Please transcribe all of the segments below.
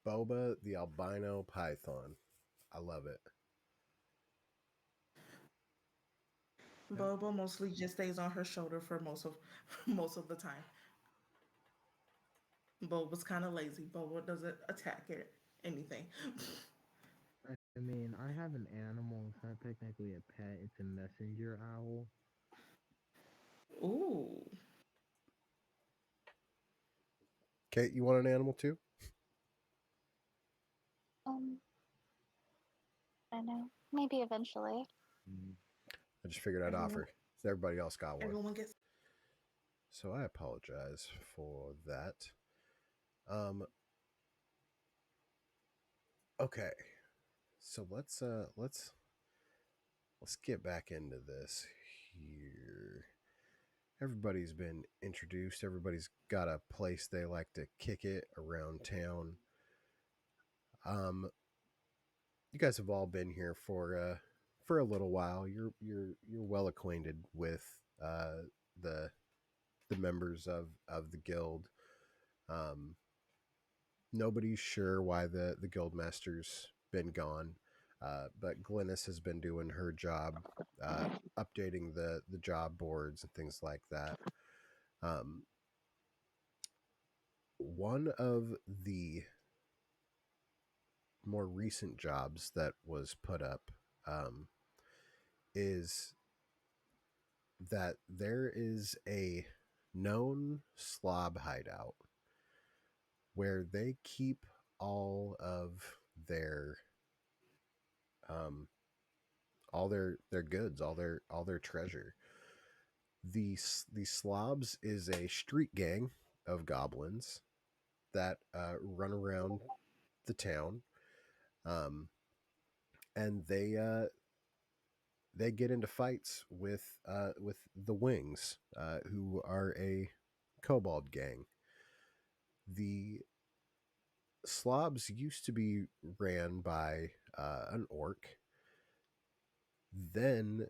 Boba the albino python. I love it. Boba mostly just stays on her shoulder for most of the time. Boba's kind of lazy. Boba doesn't attack it anything. I mean, I have an animal. It's not technically a pet. It's a messenger owl. Ooh. Kate, you want an animal too? Um, I don't know. Maybe eventually. Mm. I just figured I'd Everyone, offer. So everybody else got one. everyone gets. So I apologize for that. Um, okay. So let's get back into this here. Everybody's been introduced. Everybody's got a place they like to kick it around town. Um, you guys have all been here for a little while. You're well acquainted with the the members of the guild. Um, Nobody's sure why the guild master's been gone, but Glynis has been doing her job, uh, updating the job boards and things like that. Um, One of the more recent jobs that was put up um, is that there is a known slob hideout where they keep all of their um, their goods, all their treasure. The slobs is a street gang of goblins that run around the town, um, and they get into fights with the Wings, who are a kobold gang. The slobs used to be ran by an orc. Then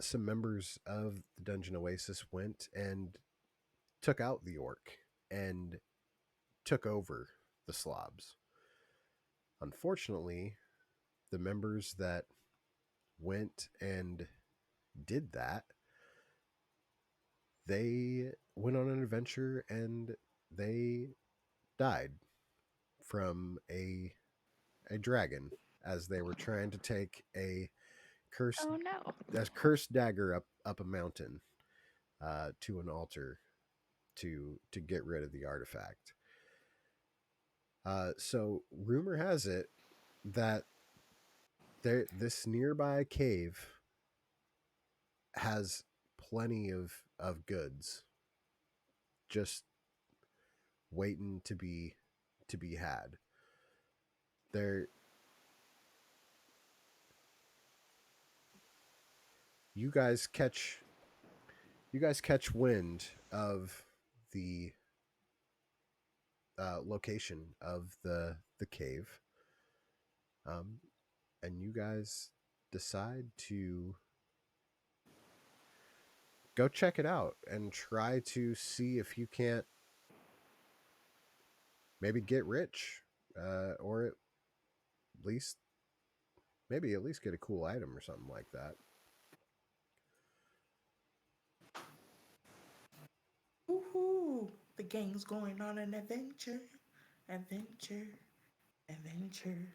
some members of the Dungeon Oasis went and took out the orc and took over the slobs. Unfortunately, the members that went and did that, they went on an adventure and they died from a dragon as they were trying to take cursed Oh no. a cursed dagger up a mountain to an altar to get rid of the artifact. So rumor has it that this nearby cave has plenty of goods just waiting to be had. There you guys catch you guys catch wind of the location of the cave, um, and you guys decide to go check it out and try to see if you can't maybe get rich, or at least maybe at least get a cool item or something like that. Woohoo! The gang's going on an adventure. Adventure. Adventure.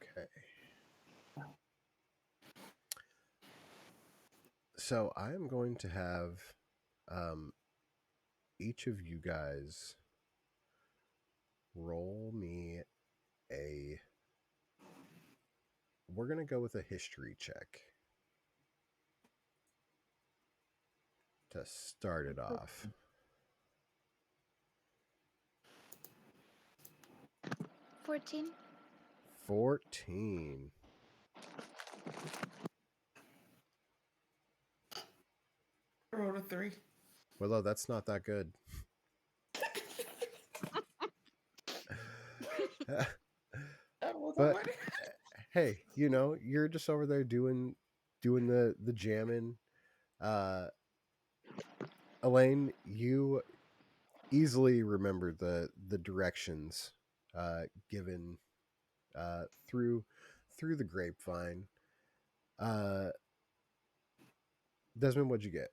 Okay. So I am going to have um, each of you guys roll me a. We're going to go with a history check to start it off. 14. 14. I rolled a 3. Willow, that's not that good. That was but already. Hey, you're just over there doing the jamming. Uh, Elaine, you easily remember the directions given through the grapevine. Uh, Desmond, what'd you get?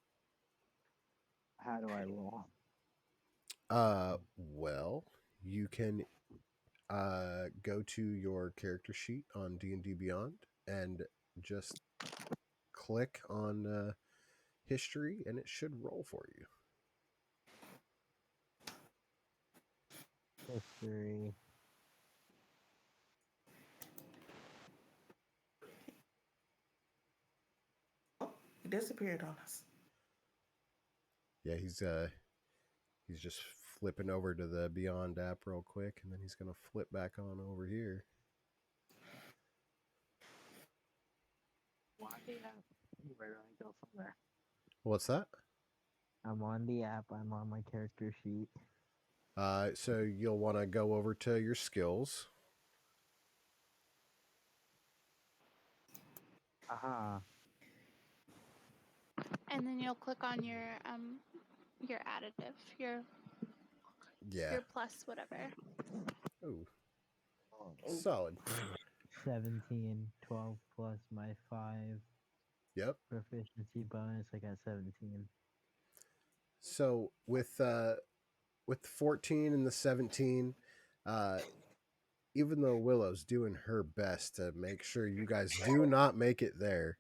How do I roll? Well, you can go to your character sheet on D&D Beyond and just click on history, and it should roll for you. History. Oh, he disappeared on us. Yeah, he's just flipping over to the Beyond app real quick, and then he's gonna flip back on over here. Why the app? Where do I go from there? What's that? I'm on the app. I'm on my character sheet. So you'll want to go over to your skills. Aha. And then you'll click on your additive, Yeah. your plus whatever. Ooh, Oh. solid. 17, 12 plus my 5 Yep. proficiency bonus. I got 17. So with the 14 and the 17, even though Willow's doing her best to make sure you guys do not make it there,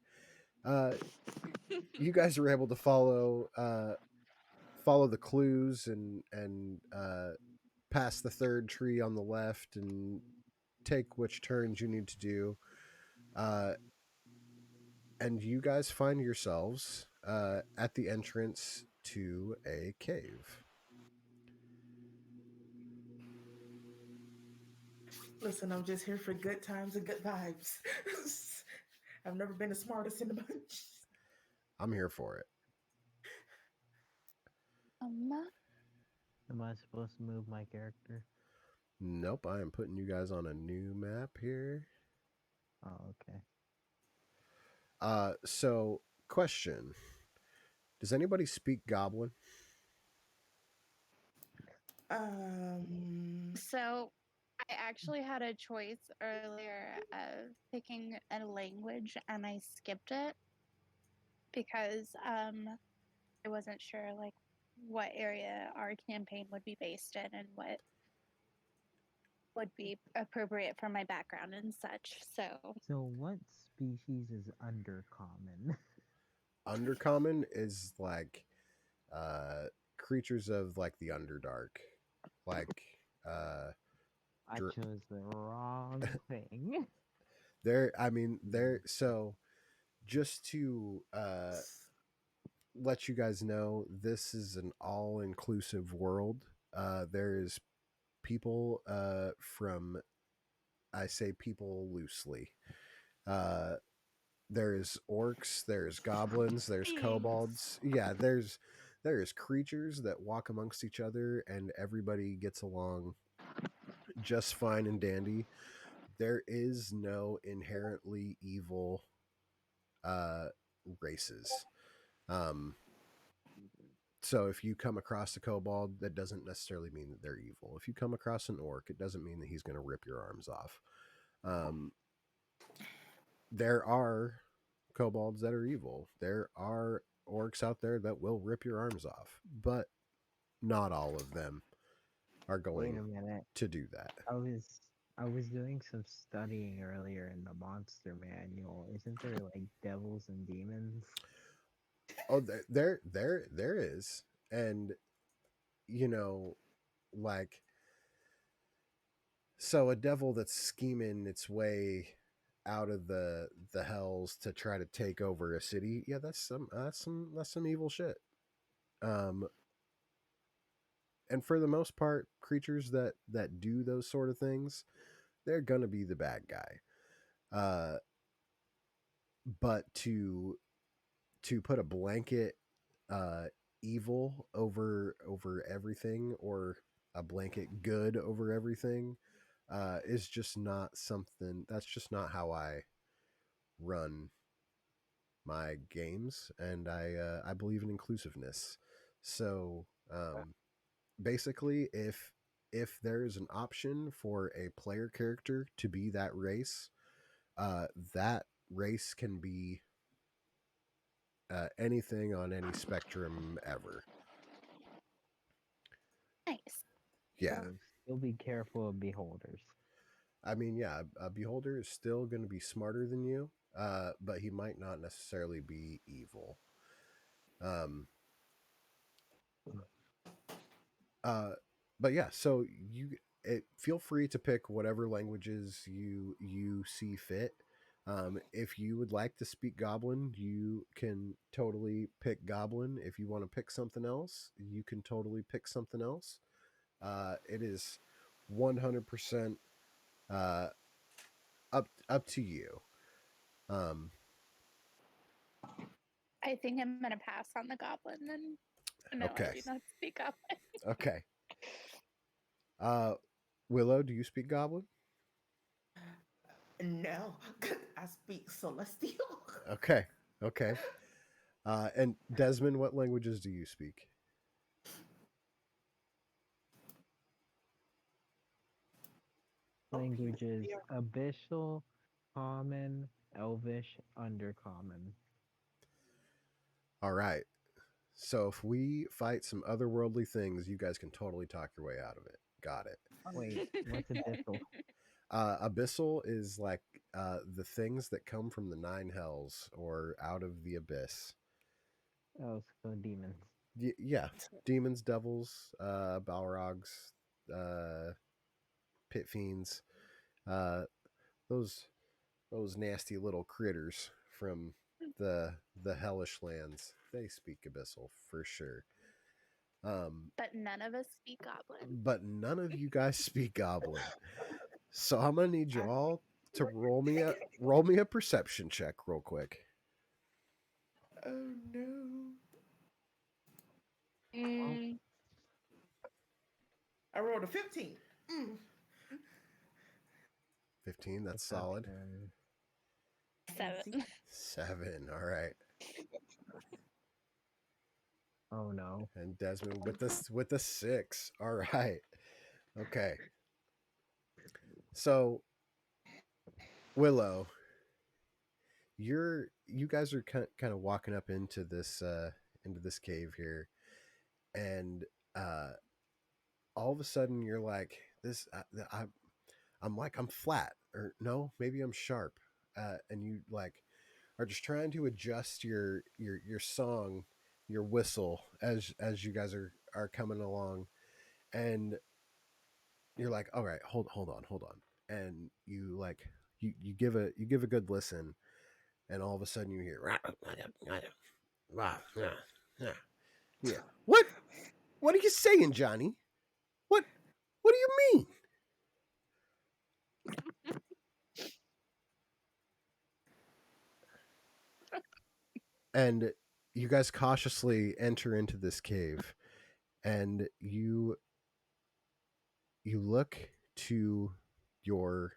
you guys are able to follow the clues and pass the third tree on the left and take which turns you need to do. And you guys find yourselves at the entrance to a cave. Listen, I'm just here for good times and good vibes. I've never been the smartest in the bunch. I'm here for it. Am I supposed to move my character? Nope, I am putting you guys on a new map here. Oh, okay. So question. Does anybody speak Goblin? So I actually had a choice earlier of picking a language and I skipped it because I wasn't sure like what area our campaign would be based in and what would be appropriate for my background and such. So what species is undercommon? Undercommon is like creatures of like the Underdark. Like I chose the wrong thing. they're so just to let you guys know, this is an all-inclusive world. There is people from, I say people loosely. There's orcs, there's goblins, there's kobolds. Yeah, there's creatures that walk amongst each other, and everybody gets along just fine and dandy. There is no inherently evil races. So if you come across a kobold, that doesn't necessarily mean that they're evil. If you come across an orc, it doesn't mean that he's going to rip your arms off. There are kobolds that are evil. There are orcs out there that will rip your arms off, but not all of them are Wait going a minute. to do that. I was doing some studying earlier in the monster manual. Isn't there like devils and demons? Oh, there is, and like, so a devil that's scheming its way out of the hells to try to take over a city, yeah, that's some evil shit. And for the most part, creatures that do those sort of things, they're gonna be the bad guy. But to put a blanket evil over everything, or a blanket good over everything, is just not something. That's just not how I run my games, and I believe in inclusiveness. So basically, if there is an option for a player character to be that race, that race can be anything on any spectrum ever. Nice. Yeah. So still be careful of beholders. I mean, yeah, a beholder is still going to be smarter than you, but he might not necessarily be evil. Um, uh, but yeah, so feel free to pick whatever languages you see fit. If you would like to speak Goblin, you can totally pick Goblin. If you want to pick something else, you can totally pick something else. It is 100% uh, up to you. Um, I think I'm gonna pass on the goblin then. No, I okay, do not speak goblin. okay. Uh, Willow, do you speak Goblin? No, I speak celestial. Okay, okay. And Desmond, what languages do you speak? Oh, Languages: Abyssal, Common, Elvish, Undercommon. All right. So if we fight some otherworldly things, you guys can totally talk your way out of it. Got it. Wait, what's Abyssal? Abyssal is like the things that come from the nine hells or out of the abyss. Oh, so demons. Yeah, demons, devils, balrogs, uh, pit fiends, uh, those those nasty little critters from the hellish lands. They speak abyssal for sure. But none of us speak goblin. But none of you guys speak goblin. So I'm gonna need you I all to roll me a perception check real quick. oh no. Mm, I rolled a 15. Mm. 15, that's solid. Perception. 7. 7, all right. Oh no. And Desmond with the 6. All right. Okay. So Willow, you guys are kind of walking up into this cave here, and all of a sudden you're like this. I'm like I'm flat, or no, maybe I'm sharp, and you like are just trying to adjust your song, your whistle as you guys are coming along, and you're like, all right, hold on, and you like you give a good listen, and all of a sudden you hear yeah. What are you saying, Johnny? What what do you mean? And you guys cautiously enter into this cave, and you look to your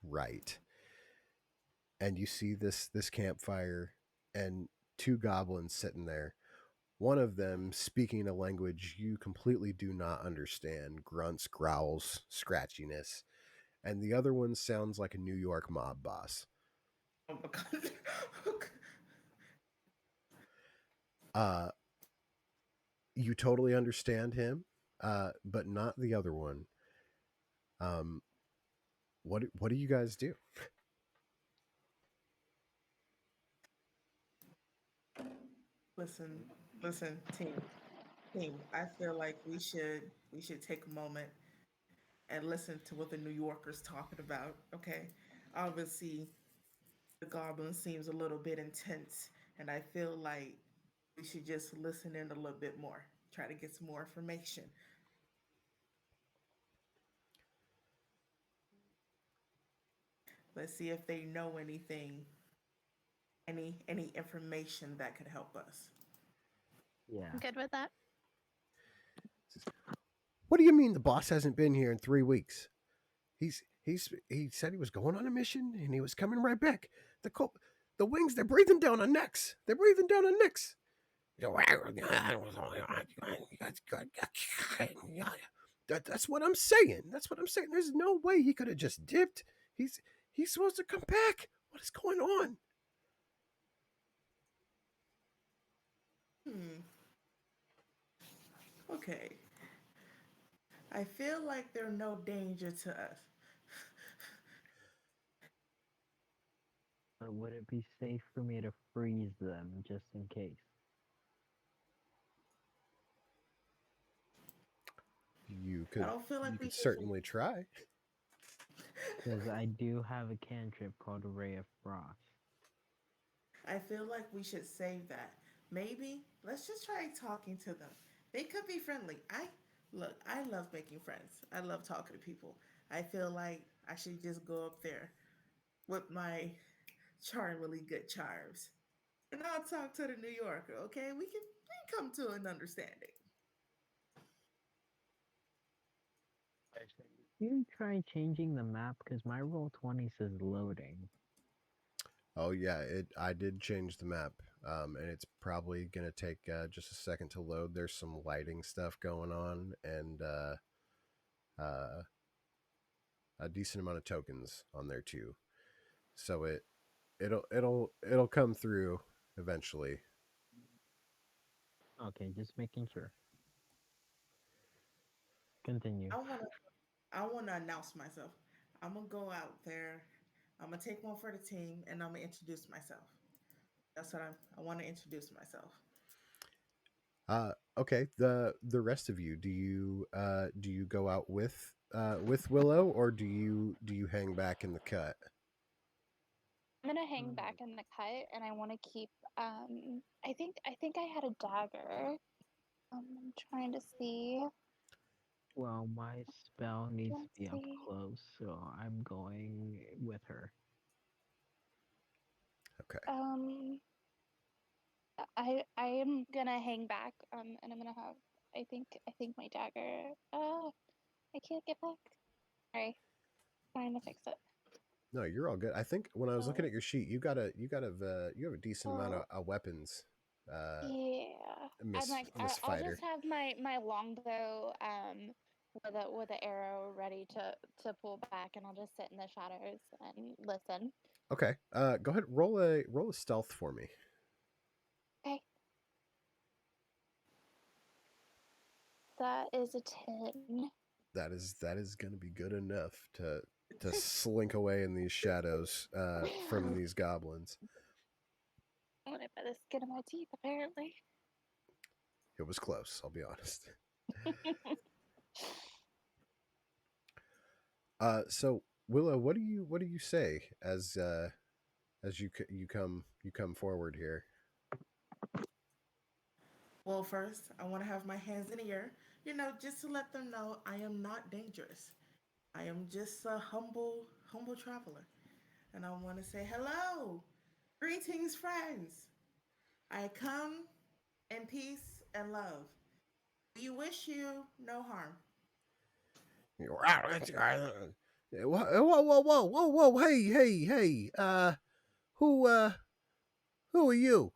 right, and you see this campfire and two goblins sitting there. One of them speaking a language you completely do not understand, grunts, growls, scratchiness, and the other one sounds like a New York mob boss. Oh my god. Uh, you totally understand him, but not the other one. Um, what do you guys do? listen, listen, team. I feel like we should take a moment and listen to what the New Yorker's talking about. Okay, obviously the goblin seems a little bit intense, and I feel like we should just listen in a little bit more, try to get some more information. Let's see if they know anything, any information that could help us. Yeah. I'm good with that. What do you mean the boss hasn't been here in 3 weeks? he said he was going on a mission and he was coming right back. The wings, they're breathing down our necks. They're breathing down our necks. That's what I'm saying. That's what I'm saying. There's no way he could have just dipped. He's he's supposed to come back. What is going on? Hmm. Okay. I feel like they're no danger to us. But would it be safe for me to freeze them just in case? You I could don't feel like you we could should. certainly try. Because I do have a cantrip called a Ray of Frost. I feel like we should save that. Maybe let's just try talking to them. They could be friendly. I look. I love making friends. I love talking to people. I feel like I should just go up there with my charmingly good charms, and I'll talk to the New Yorker. Okay, we can come to an understanding. You try changing the map because my roll 20 says loading. Oh yeah, it. I did change the map, and it's probably gonna take just a second to load. There's some lighting stuff going on, and uh, a decent amount of tokens on there too. So it'll come through eventually. Okay, just making sure. Continue. I wanna I wanna announce myself. I'm gonna go out there. I'm gonna take one for the team, and I'm gonna introduce myself. That's what I want to introduce myself. Okay. The rest of you, do you go out with Willow, or do you hang back in the cut? I'm gonna hang back in the cut, and I want to keep. I think I had a dagger. I'm trying to see. Well, my spell needs to Let's be up see. close, so I'm going with her. Okay. I am gonna hang back. And I'm gonna have. I think my dagger. I can't get back. Sorry, trying to fix it. No, you're all good. I think when I was looking Oh, at your sheet, you have a decent amount well, of weapons, uh, yeah. I'm like, Miss I'll just Fighter. have my longbow with an arrow ready to pull back, and I'll just sit in the shadows and listen. Okay. Go ahead. Roll a stealth for me. Okay, that is a 10. That is going to be good enough to slink away in these shadows from these goblins. What by the skin of my teeth, apparently. It was close. I'll be honest. So Willow, what do you say as you come forward here? Well, first, I want to have my hands in the air, just to let them know I am not dangerous. I am just a humble traveler. And I want to say hello, greetings, friends. I come in peace and love. We wish you no harm. Whoa! Hey! Who who are you?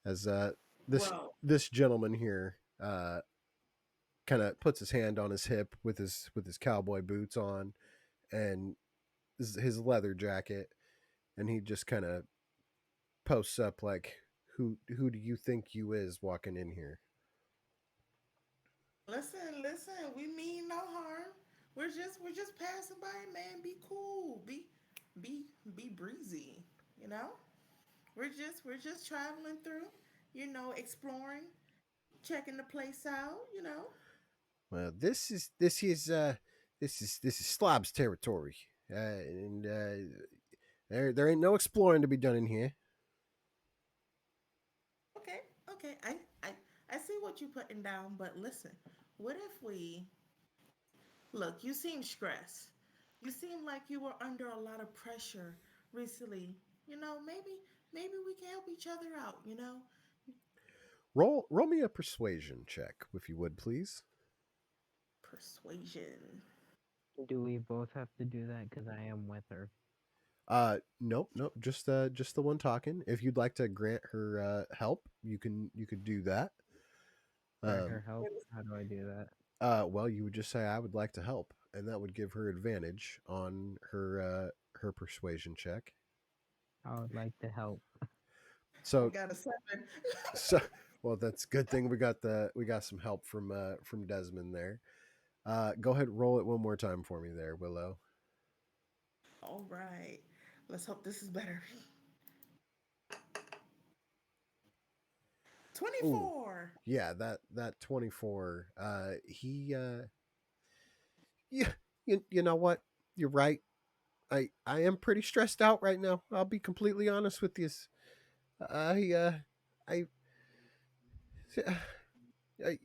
As Well, this gentleman here kind of puts his hand on his hip with his cowboy boots on and his leather jacket, and he just kind of posts up like, who do you think you is walking in here? listen. We mean no harm. We're just passing by, man. Be cool. Be be breezy. You know. We're just traveling through. Exploring, checking the place out. Well, this is Slob's territory, and there ain't no exploring to be done in here. Okay, okay. I see what you're putting down, but listen. What if we look? You seem stressed. You seem like you were under a lot of pressure recently. Maybe we can help each other out. Roll me a persuasion check, if you would, please. Persuasion. Do we both have to do that? Because I am with her. Nope, nope. Just the one talking. If you'd like to grant her help, you could do that. Grant her Um, help. How do I do that? well, you would just say I would like to help, and that would give her advantage on her persuasion check. I would like to help. I So got a 7. so well, that's a good thing we got some help from Desmond there. Go ahead, roll it one more time for me there, Willow. All right. Let's hope this is better. Oh, 24. yeah, that 24. He yeah, you know what? You're right. I am pretty stressed out right now. I'll be completely honest with you. I I, I,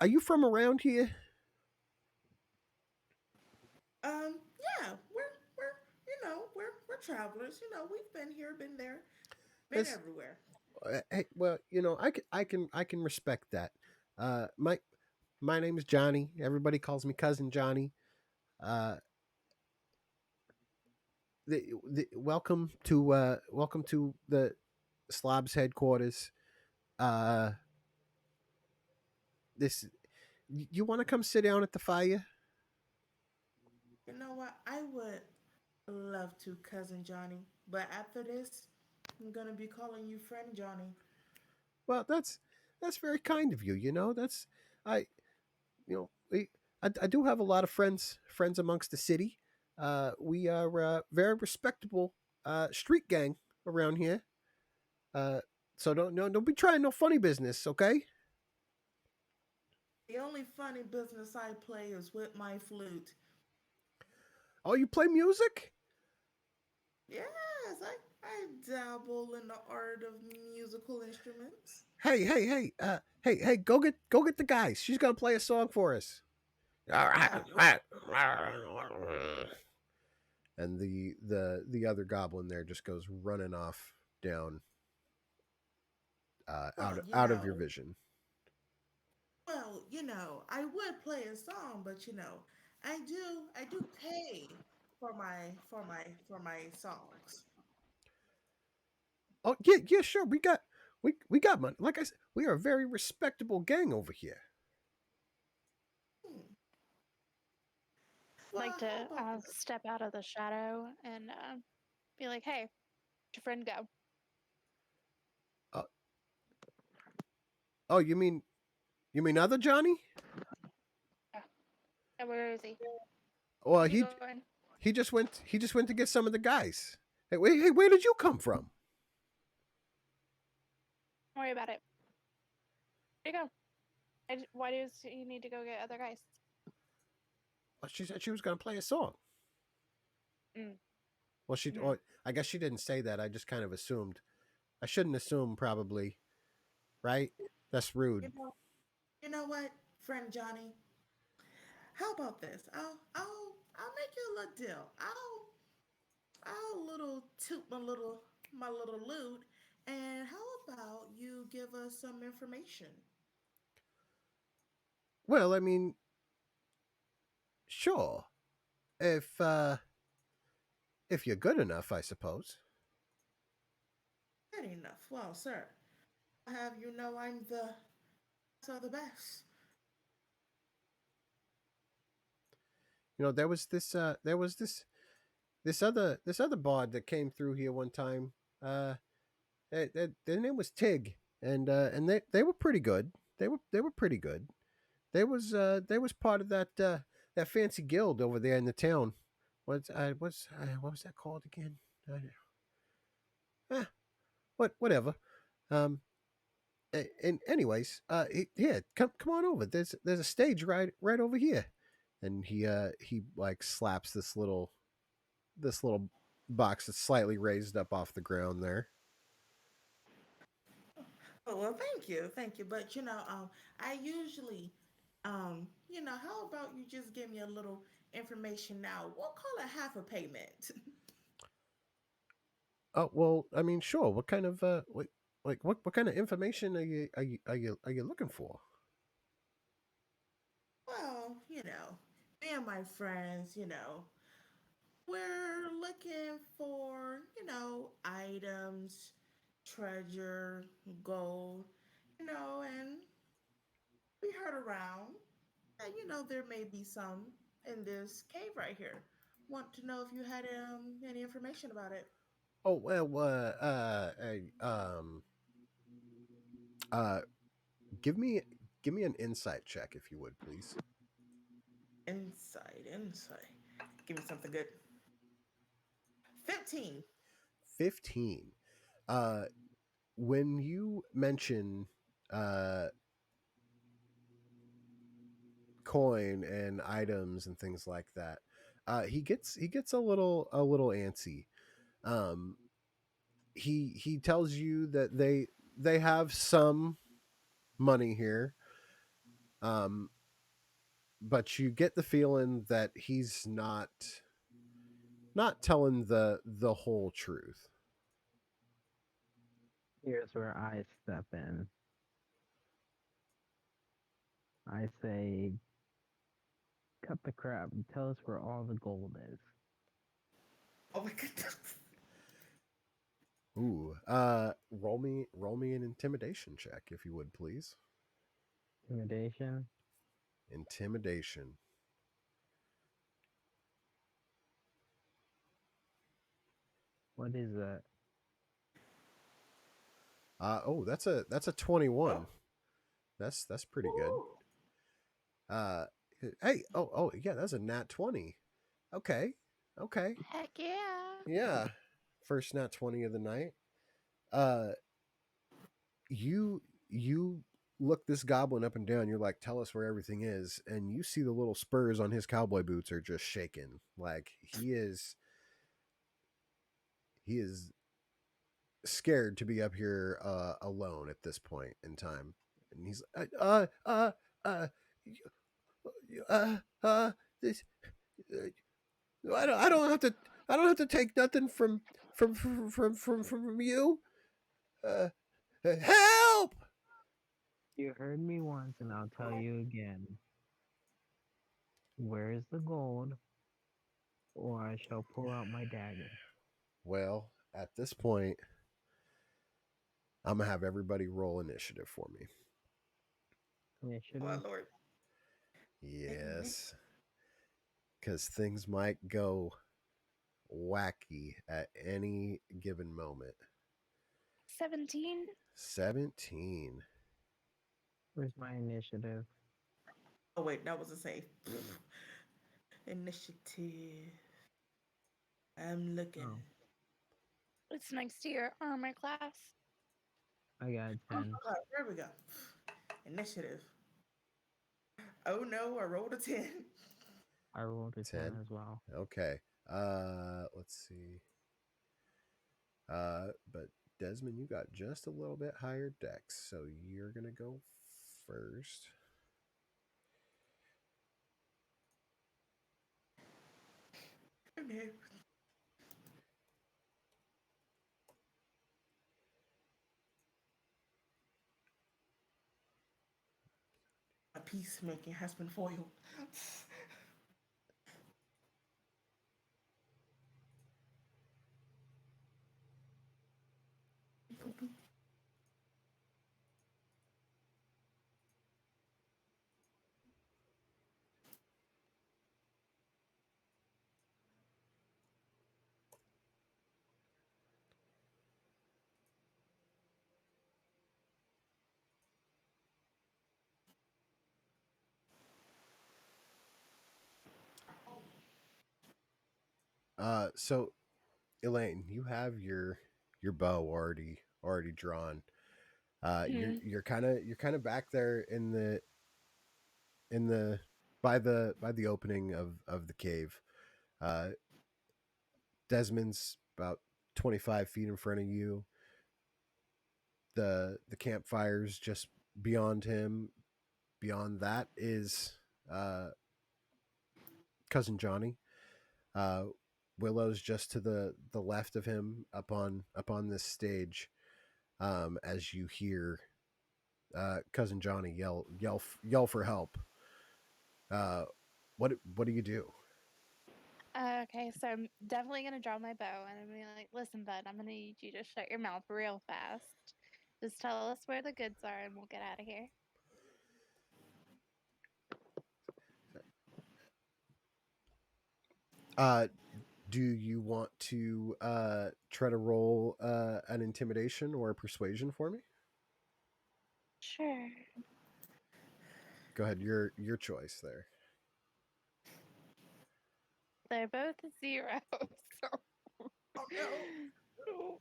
are you from around here? Yeah, we're travelers. We've been here, been there, been That's everywhere. hey, well, I can respect that. My name is Johnny. Everybody calls me cousin Johnny. Uh, welcome to the Slob's headquarters. Uh, this you want to come sit down at the fire? You know what? I would love to, cousin Johnny. But after this, I'm gonna be calling you friend Johnny. Well, that's very kind of you. That's I you know we I do have a lot of friends amongst the city. We are very respectable street gang around here. Uh, so don't be trying no funny business, okay? The only funny business I play is with my flute. Oh, you play music? Yes, I dabble in the art of musical instruments. Hey, go get the guys. She's gonna play a song for us. All Yeah, right. And the other goblin there just goes running off down well, out of your vision. I would play a song, but I do pay for my songs. Oh yeah, sure. We got money. Like I said, we are a very respectable gang over here. Hmm. Like Well, how to about this? step out of the shadow and be like, "Hey, your friend go." Uh, oh, you mean other Johnny? Yeah. And where is he? Well, Is he going? he just went to get some of the guys. Hey, where did you come from? Don't worry about it. There you go. Why does he need to go get other guys? Well, she said she was going to play a song. Mm. Well, Mm-hmm. I guess she didn't say that. I just kind of assumed. I shouldn't assume, probably, right? That's rude. You know, you know what, friend Johnny? How about this? I'll make you a little deal. I'll little toot my little lute, and how about you give us some information? Well, I mean, sure. If uh, if you're good enough, I suppose. Good enough. Well, sir, I have you know I'm the best of the best. There was this other bard that came through here one time. Uh, their name was Tig, and they were pretty good. They were pretty good. They was part of that fancy guild over there in the town. What was that called again? Eh, whatever. Um, and anyways, yeah, come on over. There's a stage right over here, and he like slaps this little box that's slightly raised up off the ground there. Oh well, thank you. But I usually, how about you just give me a little information now? We'll call it half a payment. Oh well, I mean, sure. What kind of what kind of information are you looking for? Well, Me and my friends, we're looking for, items, treasure, gold, and we heard around that, there may be some in this cave right here. Want to know if you had any information about it? Oh well, uh, give me an insight check if you would, please. Insight. Give me something good. 15. 15. Uh, when you mention uh coin and items and things like that, he gets a little antsy. Um, he tells you that they have some money here, um, but you get the feeling that he's not telling the whole truth. Here's where I step in. I say, cut the crap and tell us where all the gold is. Oh my goodness. Ooh, roll me an intimidation check if you would, please. Intimidation? Intimidation. What is that? Oh, that's a 21. Oh. That's pretty good. Ooh. Uh, hey, oh yeah, that's a nat 20. Okay, okay, Heck yeah. yeah, first nat 20 of the night. Uh, you look this goblin up and down. You're like, tell us where everything is, and you see the little spurs on his cowboy boots are just shaking. Like he is scared to be up here alone at this point in time, and he's uh uh uh this I don't have to take nothing from you. Uh, help! You heard me once and I'll tell you again. Where is the gold, or I shall pull out my dagger? Well, at this point, I'm gonna have everybody roll initiative for me. Oh my Initiative? lord. Yes, because things might go wacky at any given moment. 17. 17. Where's my initiative? Oh wait, that was the same. Initiative. I'm looking. Oh, It's next to your armor class. I got Oh, 10. here we go. Initiative. Oh no, I rolled a 10. I rolled a 10 10. as well. Okay. Let's see. But Desmond, you got just a little bit higher dex, so you're gonna go first. Oh no. My peacemaking has been foiled. So Elaine, you have your bow already drawn. Hmm. You're kind of back there in the by the opening of the cave. Uh, Desmond's about 25 feet in front of you. The campfire's just beyond him. Beyond that is uh, cousin Johnny. Uh, Willow's just to the left of him up on this stage. As you hear cousin Johnny yell for help. Uh, what do you do? Okay, so I'm definitely gonna draw my bow and I'm gonna be like, listen, bud, I'm gonna need you to shut your mouth real fast. Just tell us where the goods are and we'll get out of here. Uh, do you want to try to roll an intimidation or a persuasion for me? Sure. Go ahead, your choice there. They're both zeros. So Oh no.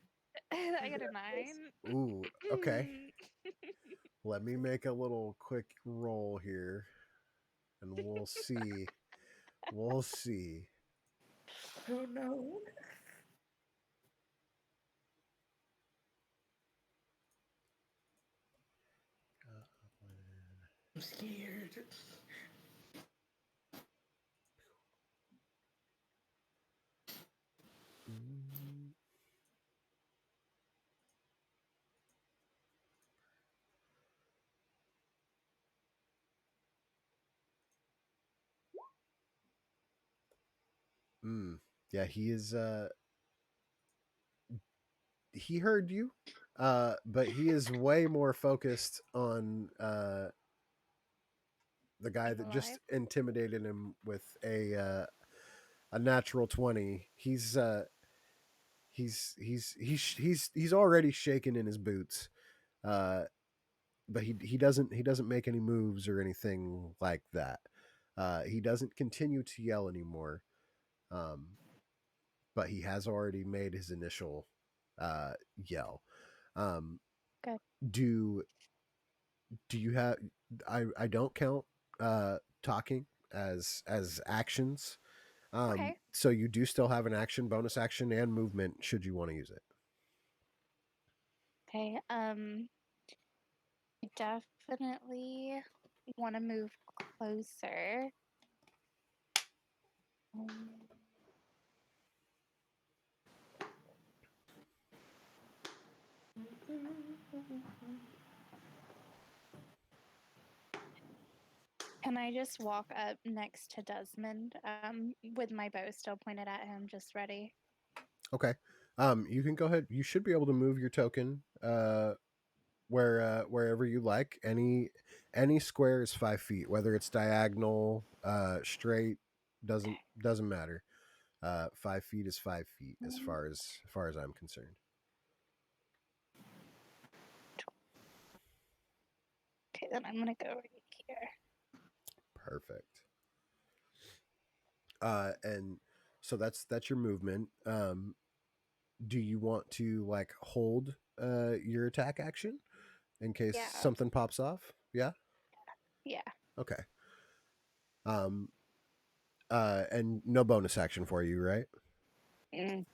I got a 9. Ooh, okay. Let me make a little quick roll here, and we'll see. We'll see. Oh no. I'm scared. Mm. Yeah, he is. He heard you, but he is way more focused on the guy I'm that just alive. intimidated him with a natural 20. He's already shaking in his boots. Uh, but he doesn't make any moves or anything like that. He doesn't continue to yell anymore. Um, but he has already made his initial yell. Um, Good. do do you have? I don't count talking as actions. Okay. So you do still have an action, bonus action, and movement should you want to use it. Okay. I definitely want to move closer. Um, Can I just walk up next to Desmond with my bow still pointed at him, just ready? Okay. You can go ahead. You should be able to move your token wherever you like. Any square is 5 feet, whether it's diagonal, straight, doesn't matter. 5 feet is 5 feet as far as I'm concerned. Okay, then I'm gonna go right here. Perfect. And so that's your movement. Do you want to like hold your attack action in case Yeah, something pops off? Yeah. yeah. Okay. Um. And no bonus action for you, right? Mm.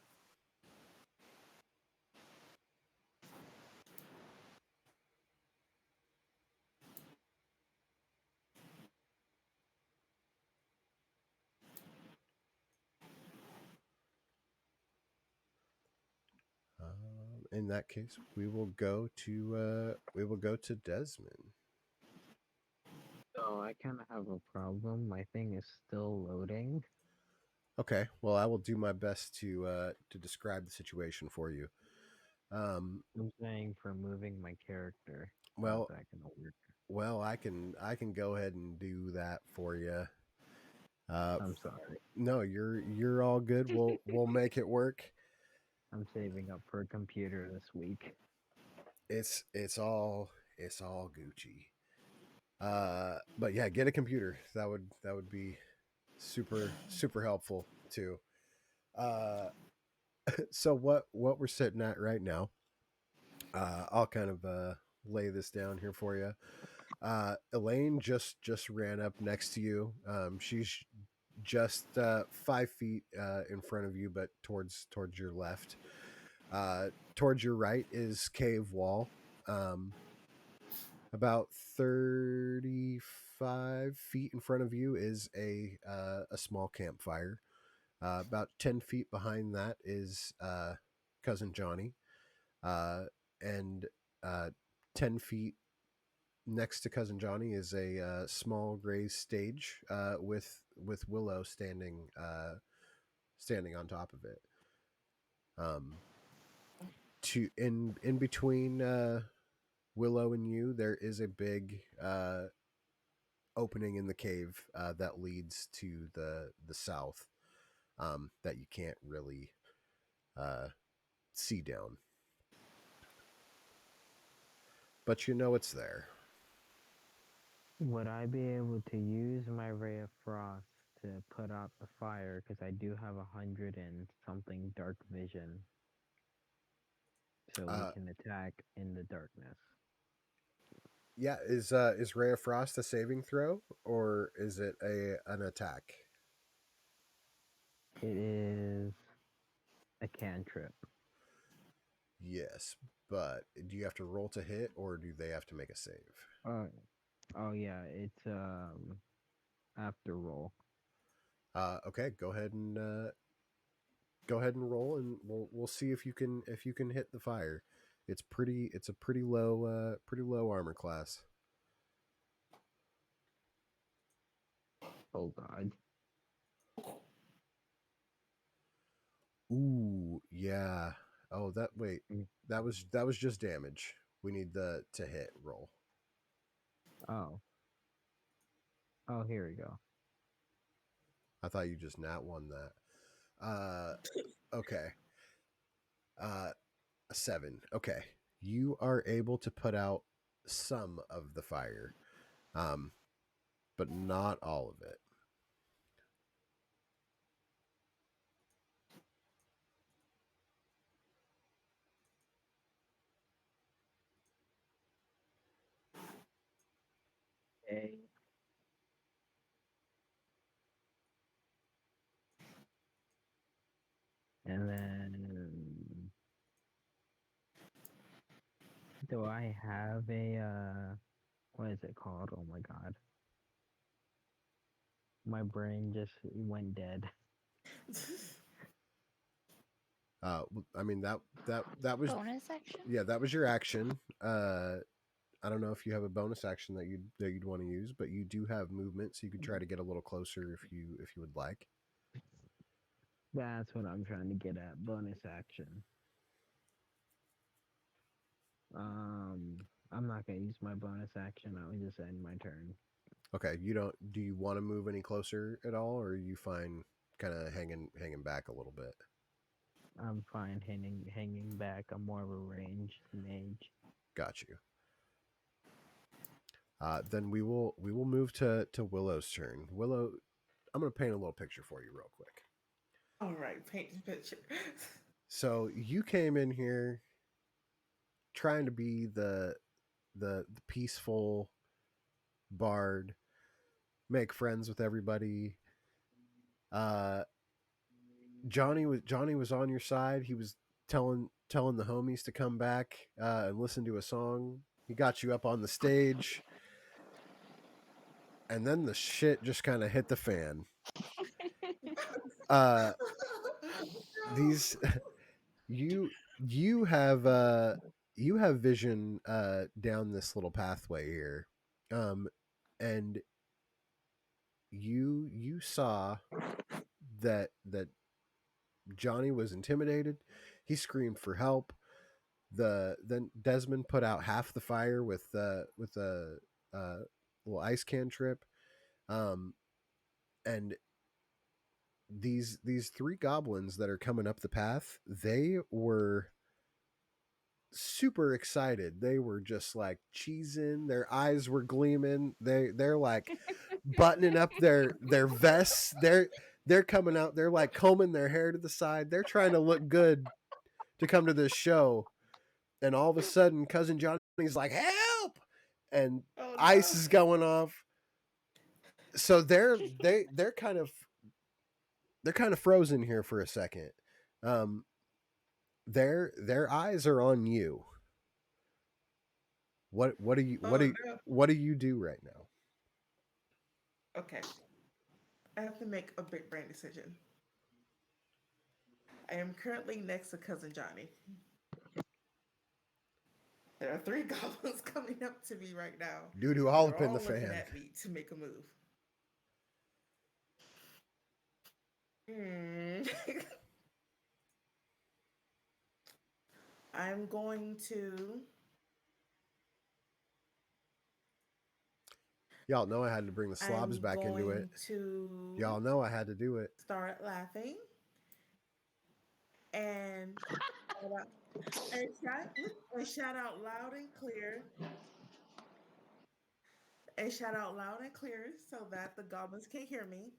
In that case, we will go to Desmond. So I kind of have a problem. My thing is still loading. Okay. Well, I will do my best to describe the situation for you. I'm saying for moving my character. How's Well, that gonna work? I can go ahead and do that for you. I'm sorry. No, you're all good. We'll make it work. I'm saving up for a computer this week. It's all Gucci. But yeah, get a computer. That would be super helpful too. Uh, so what we're sitting at right now? I'll kind of lay this down here for you. Elaine just ran up next to you. She's just 5 feet in front of you, but towards your left. Towards your right is cave wall. About 35 feet in front of you is a small campfire. About 10 feet behind that is cousin Johnny, and uh, 10 feet next to cousin Johnny is a small raised stage with with Willow standing on top of it. Um, to in between Willow and you, there is a big opening in the cave that leads to the south that you can't really uh, see down, but you know it's there. Would I be able to use my ray of frost to put out the fire? Because I do have 100 and something dark vision, so we Uh, can attack in the darkness. yeah, is Ray of Frost a saving throw or is it a an attack? It is a cantrip. Yes, but do you have to roll to hit or do they have to make a save? Uh, oh yeah, it's after roll. Okay, go ahead and roll, and we'll see if you can hit the fire. It's a pretty low armor class. Oh god. Ooh, yeah. Oh, that wait. Mm. That was just damage. We need the to hit roll. Oh. Oh, here we go. I thought you just nat won that. Okay. Uh a 7. Okay. You are able to put out some of the fire. Um but not all of it. Okay. And then do I have a what is it called? Oh my god. My brain just went dead. I mean that was Bonus action? yeah, that was your action. I don't know if you have a bonus action that you'd want to use, but you do have movement, so you could try to get a little closer if you would like. That's what I'm trying to get at. Bonus action. I'm not gonna use my bonus action. I'll just end my turn. Okay, you don't. Do you want to move any closer at all, or are you fine, kind of hanging back a little bit? I'm fine hanging back. I'm more of a ranged mage. Got you. Then we will move to Willow's turn. Willow, I'm gonna paint a little picture for you real quick. All right, paint the picture. So you came in here trying to be the peaceful bard, make friends with everybody. Uh, Johnny was on your side. He was telling the homies to come back and listen to a song. He got you up on the stage, and then the shit just kind of hit the fan. Uh, these you you have vision down this little pathway here, and you saw that Johnny was intimidated. He screamed for help. Then Desmond put out half the fire with a little ice cantrip, um, and these three goblins that are coming up the path, they were super excited. They were just like cheesing. Their eyes were gleaming. They're like buttoning up their vests. They're coming out. They're like combing their hair to the side. They're trying to look good to come to this show. And all of a sudden, cousin Johnny's like, "Help!" And Oh ice no. is going off. So they're kind of frozen here for a second. Um, their eyes are on you. What do you Oh no. what do you do right now? Okay. I have to make a big brain decision. I am currently next to cousin Johnny. There are three goblins coming up to me right now, Doo doo and all they're up in the all looking fan. at me to make a move. Hmm. I'm going to. Y'all know I had to bring the slobs I'm back into it. going to Y'all know I had to do it. start laughing and shout out, and shout out loud and clear and shout out loud and clear so that the goblins can hear me.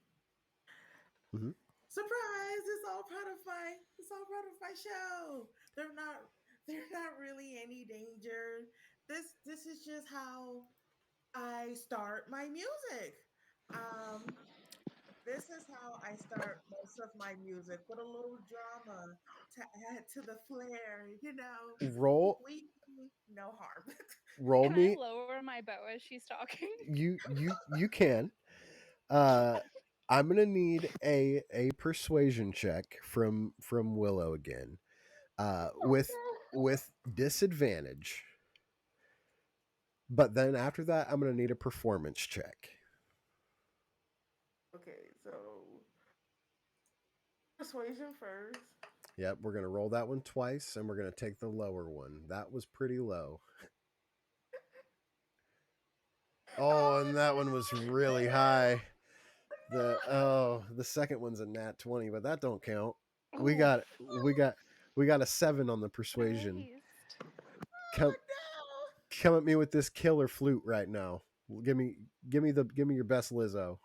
Hmm. Surprise! It's all part of my show. They're not they're not really any danger. This is just how I start my music. Um this is how I start most of my music with a little drama to add to the flair, you know. Roll, We mean no harm. roll Can I me. lower my bow as she's talking? You can. Uh, I'm gonna need a persuasion check from Willow again. With disadvantage. But then after that, I'm gonna need a performance check. Okay, so persuasion first. Yep, we're gonna roll that one twice, and we're gonna take the lower one. That was pretty low. Oh, Oh and that one was really high. The second one's a nat 20, but that don't count. We Oh, got we got we got a 7 on the persuasion. Christ. Come come at me with this killer flute right now. Give me give me your best Lizzo.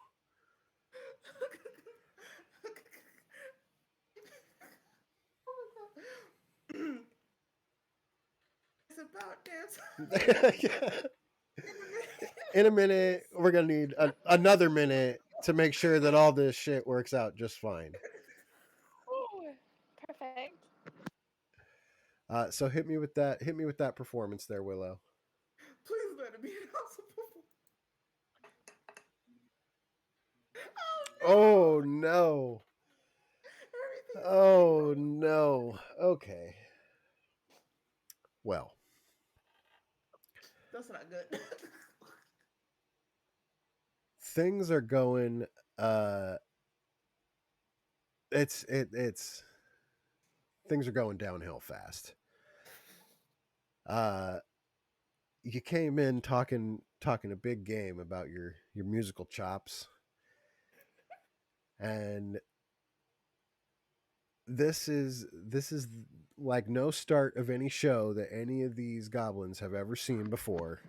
no! It's about damn time. In a minute, we're gonna need another minute to make sure that all this shit works out just fine. Oh, perfect. So hit me with that. Hit me with that performance there, Willow. Please let it be impossible. Oh Oh no! no. Everything's going Oh wrong. no. Okay. Well, That's not good. things are going. Uh, it's things are going downhill fast. Uh, you came in talking a big game about your musical chops, and this is like no start of any show that any of these goblins have ever seen before,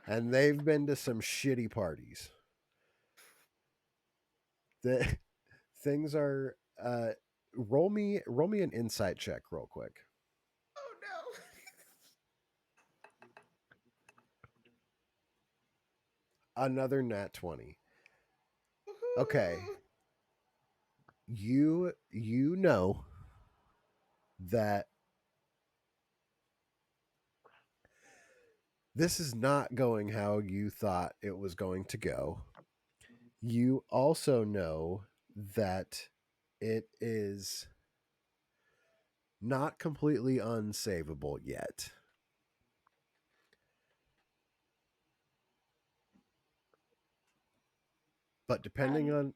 and they've been to some shitty parties. The things are roll me an insight check real quick. Oh no! Another nat 20. Okay. Woohoo. You know that this is not going how you thought it was going to go. You also know that it is not completely unsavable yet. But depending Um, on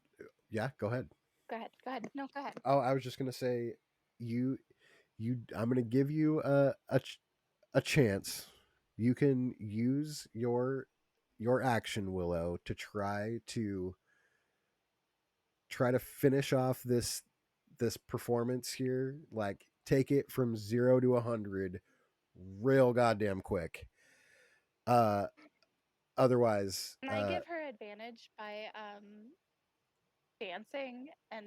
yeah, go ahead. go ahead. Go ahead. No, go ahead. Oh, I was just going to say you I'm going to give you a chance. You can use your action Willow to try to finish off this performance here, like take it from 0 to 100 real goddamn quick. Uh otherwise Can I give her advantage by dancing and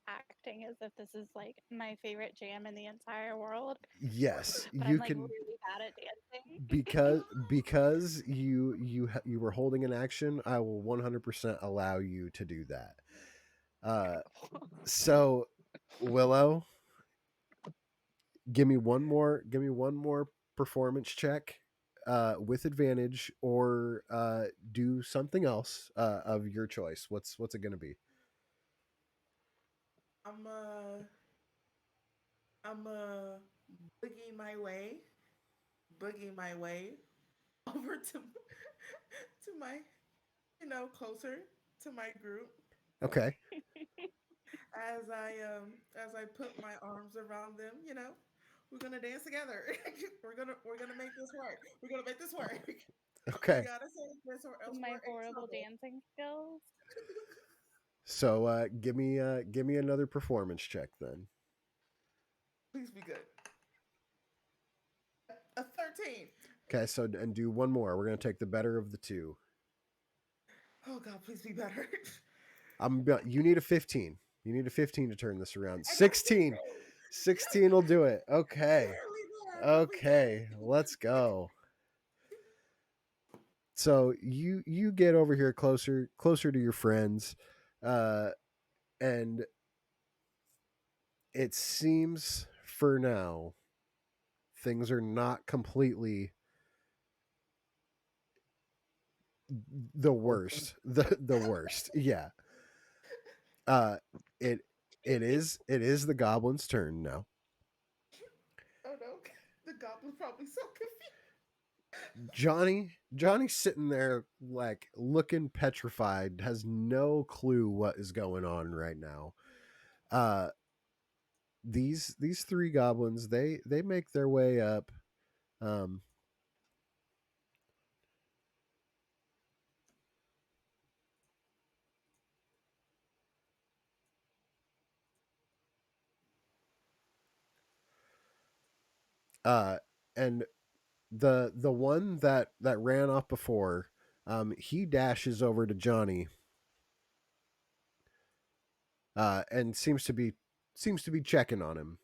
acting as if this is like my favorite jam in the entire world, yes, but I'm you like can really bad at dancing? because you were holding an action, I will 100% allow you to do that. Uh so Willow, give me one more performance check with advantage, or do something else of your choice. What's it going to be? I'm I'm boogie my way, boogie my way over to my, closer to my group. Okay. as I put my arms around them, we're gonna dance together. We're gonna make this work. We're gonna make this work. We Okay. gotta say this or else we're My in horrible trouble. dancing skills. So give me another performance check then. Please be good. A 13. Okay, so and do one more. We're gonna take the better of the two. Oh God, please be better. You need a 15. You need a 15 to turn this around. I got a 16. 16. 16 will do it. Okay. Barely there, but we did Okay, let's go. So you get over here closer to your friends, uh, and it seems for now things are not completely the Hopeless. worst. The worst. Yeah. Uh, it it is the goblin's turn now. it. Oh no, the goblin's probably so confused. Johnny's sitting there like looking petrified, has no clue what is going on right now. Uh these three goblins, they make their way up. Um uh and the one that ran off before, he dashes over to Johnny, and seems to be checking on him.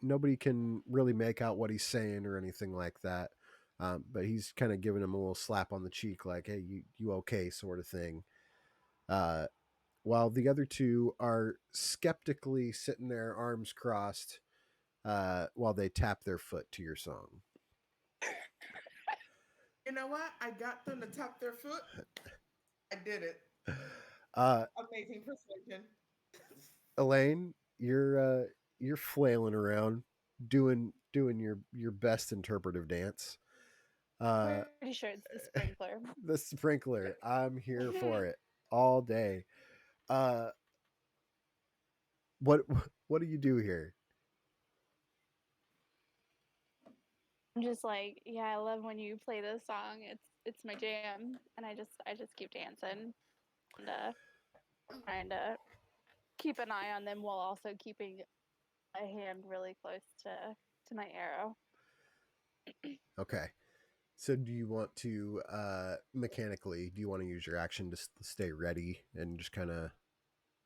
Nobody can really make out what he's saying or anything like that. But he's kind of giving him a little slap on the cheek, like, "Hey, you okay?" sort of thing. Uh, while the other two are skeptically sitting there, arms crossed, while they tap their foot to your song. You know what? I got them to tap their foot. I did it. Uh, Amazing persuasion. Elaine, you're flailing around, doing your best interpretive dance. Uh, Pretty sure it's the sprinkler. the sprinkler. I'm here for it all day. Uh, what what do you do here? I'm just like, yeah, I love when you play this song. It's my jam, and I just keep dancing and trying to keep an eye on them while also keeping a hand really close to my arrow. Okay. So do you want to mechanically? Do you want to use your action to stay ready and just kind of?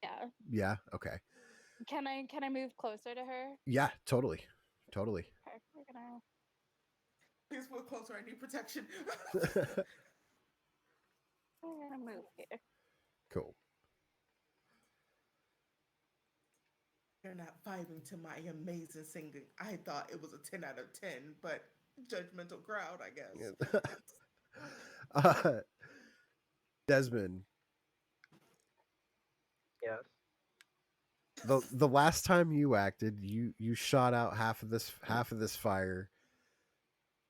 Yeah. Yeah. Okay. Can I move closer to her? Yeah. Totally. Totally. Okay, Please move closer. I need protection. we're gonna move here. Cool. You're not vibing to my amazing singing. I thought it was a 10 out of 10, but judgmental crowd, I guess. uh, Desmond, Yes. the last time you acted, you shot out half of this fire,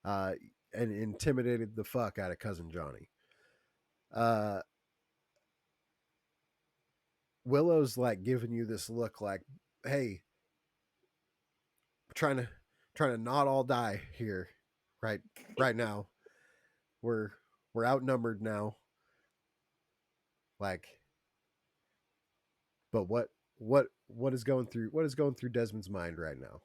uh, and intimidated the fuck out of cousin Johnny. Uh, Willow's like giving you this look, like, "Hey, trying to trying to not all die here, right right now. We're we're outnumbered now. Like, but what is going through Desmond's mind right now?"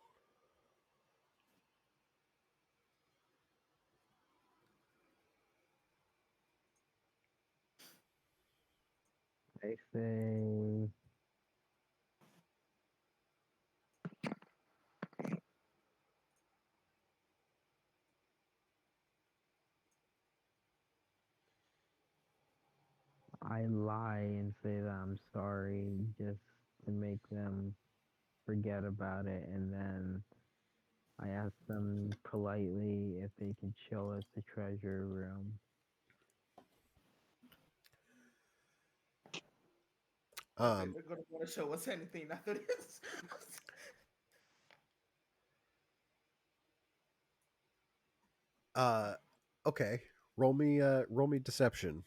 I say I lie and say that I'm sorry just to make them forget about it, and then I ask them politely if they can show us the treasure room. I don't think Um. they're going to want to show us anything after this. Uh. Okay. Roll me deception,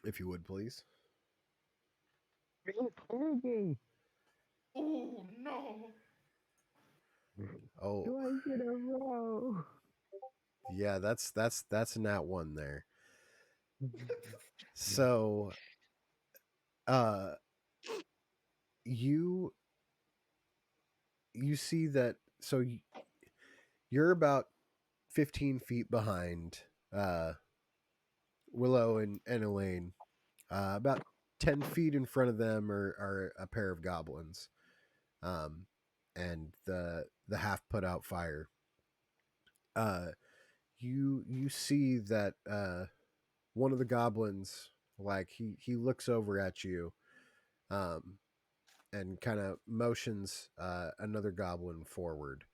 if you would please. Are you kidding me? Oh no. Oh, Do I get a row? yeah, that's a nat one there. So, uh, you you see that. So you're about 15 feet behind Willow and Elaine. About 10 feet in front of them are a pair of goblins, um, and the half put out fire. Uh, you see that one of the goblins, like he looks over at you, um, and kind of motions another goblin forward.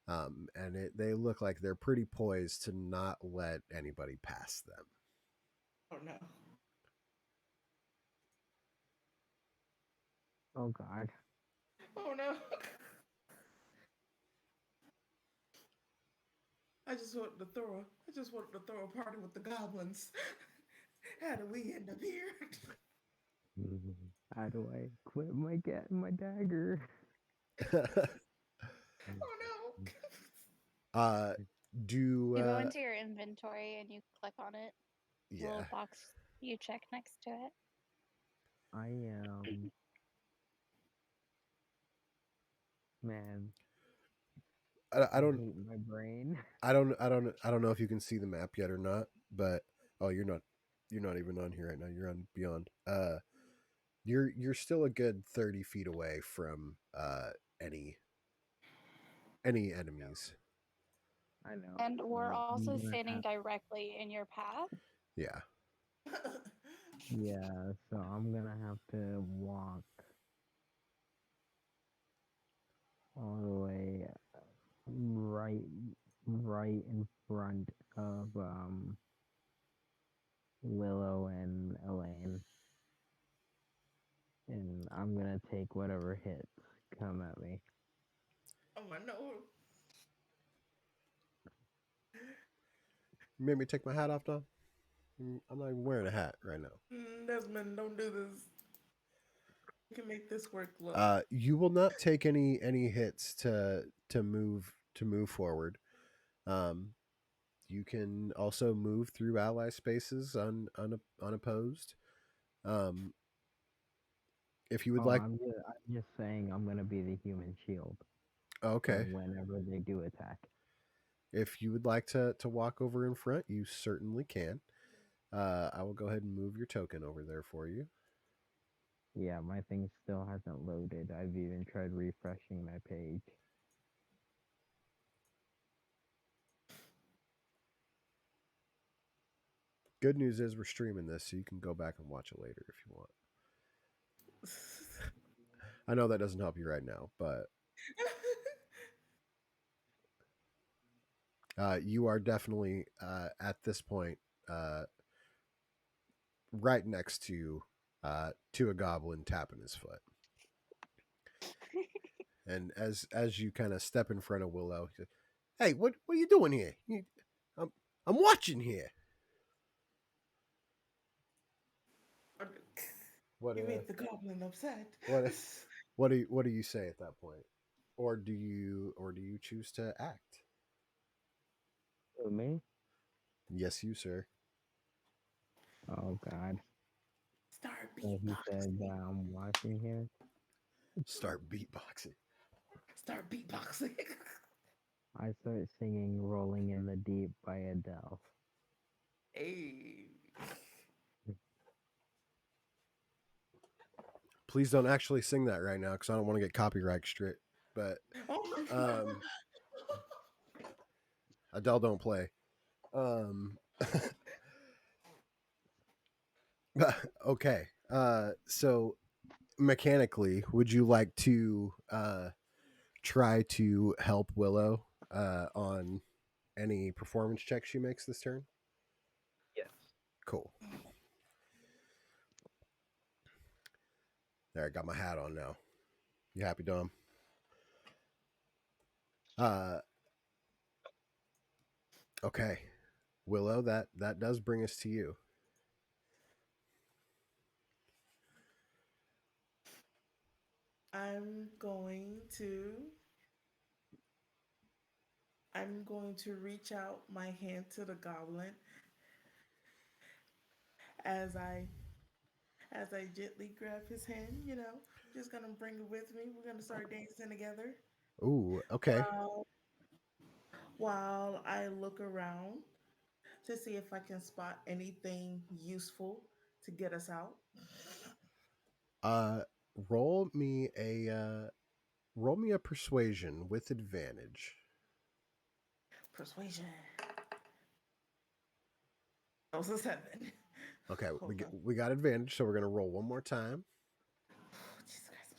And they look like they're pretty poised to not let anybody pass them. Oh no. Oh God. Oh no. I just wanted to throw a party with the goblins. How do we end up here? How do I quit my dagger? Oh no. uh, do You go into your inventory and you click on it. The yeah. little box you check next to it. I am man. I I don't hate my brain. I don't know if you can see the map yet or not, but oh, you're not even on here right now. You're on beyond. You're still a good 30 feet away from any enemies. I know. And we're So I'm also gonna standing have directly in your path. Yeah. yeah. So I'm gonna have to walk all the way right right in front of Willow and Elaine, and I'm gonna take whatever hits come at me. Oh my no. You made me take my hat off, Dom. I'm not even wearing a hat right now. Desmond, don't do this. We can make this work. Look. You will not take any hits to move forward. Um, you can also move through ally spaces unopposed. Um, if you would Oh, like, I'm just saying I'm gonna be the human shield for okay. whenever they do attack. If you would like to walk over in front, you certainly can. I will go ahead and move your token over there for you. Yeah, my thing still hasn't loaded. I've even tried refreshing my page. Good news is we're streaming this, so you can go back and watch it later if you want. I know that doesn't help you right now, but you are definitely at this point uh, right next to a goblin tapping his foot. And as you kind of step in front of Willow, he says, "Hey, what are you doing here? I'm I'm watching here." What You made the goblin upset. what what do you say at that point, or do you choose to act? Who, me? Yes, you sir. Oh God. Start So he said beatboxing. I'm watching here. Start beatboxing. Start beatboxing. I start singing "Rolling in the Deep" by Adele. Hey. Please don't actually sing that right now because I don't want to get copyright strict. But Oh um, Adele don't play. Um, okay. So mechanically, would you like to try to help Willow on any performance check she makes this turn? Yes. Cool. There, I got my hat on now. You happy, Dom? Uh, okay, Willow. That does bring us to you. I'm going to I'm going to reach out my hand to the goblin as I gently grab his hand, just gonna bring it with me. We're gonna start dancing together Ooh, okay. while I look around to see if I can spot anything useful to get us out. Uh, roll me a roll me a persuasion with advantage. Persuasion. That was a 7. Okay, Hold on. we got advantage, so we're gonna roll one more time. Jesus Christ, I'm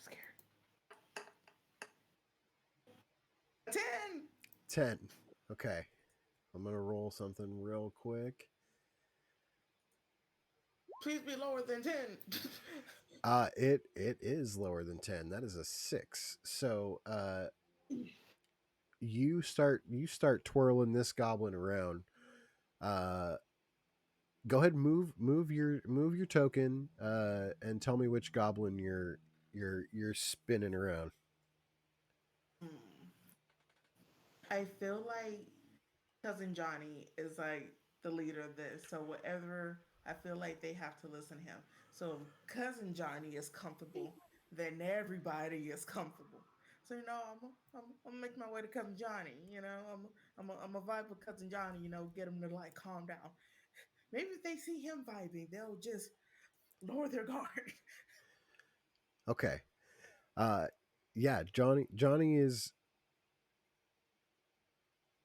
scared. 10. 10. Okay, I'm gonna roll something real quick. Please be lower than 10. It is lower than 10. That is a 6. So you start twirling this goblin around. Uh, go ahead, move your token. And tell me which goblin you're spinning around. Hmm. I feel like cousin Johnny is like the leader of this. So whatever, I feel like they have to listen to him. So if cousin Johnny is comfortable, then everybody is comfortable. So I'm gonna make my way to cousin Johnny. I'm a vibe with cousin Johnny. Get him to like calm down. Maybe if they see him vibing, they'll just lower their guard. Okay. Uh, yeah, Johnny is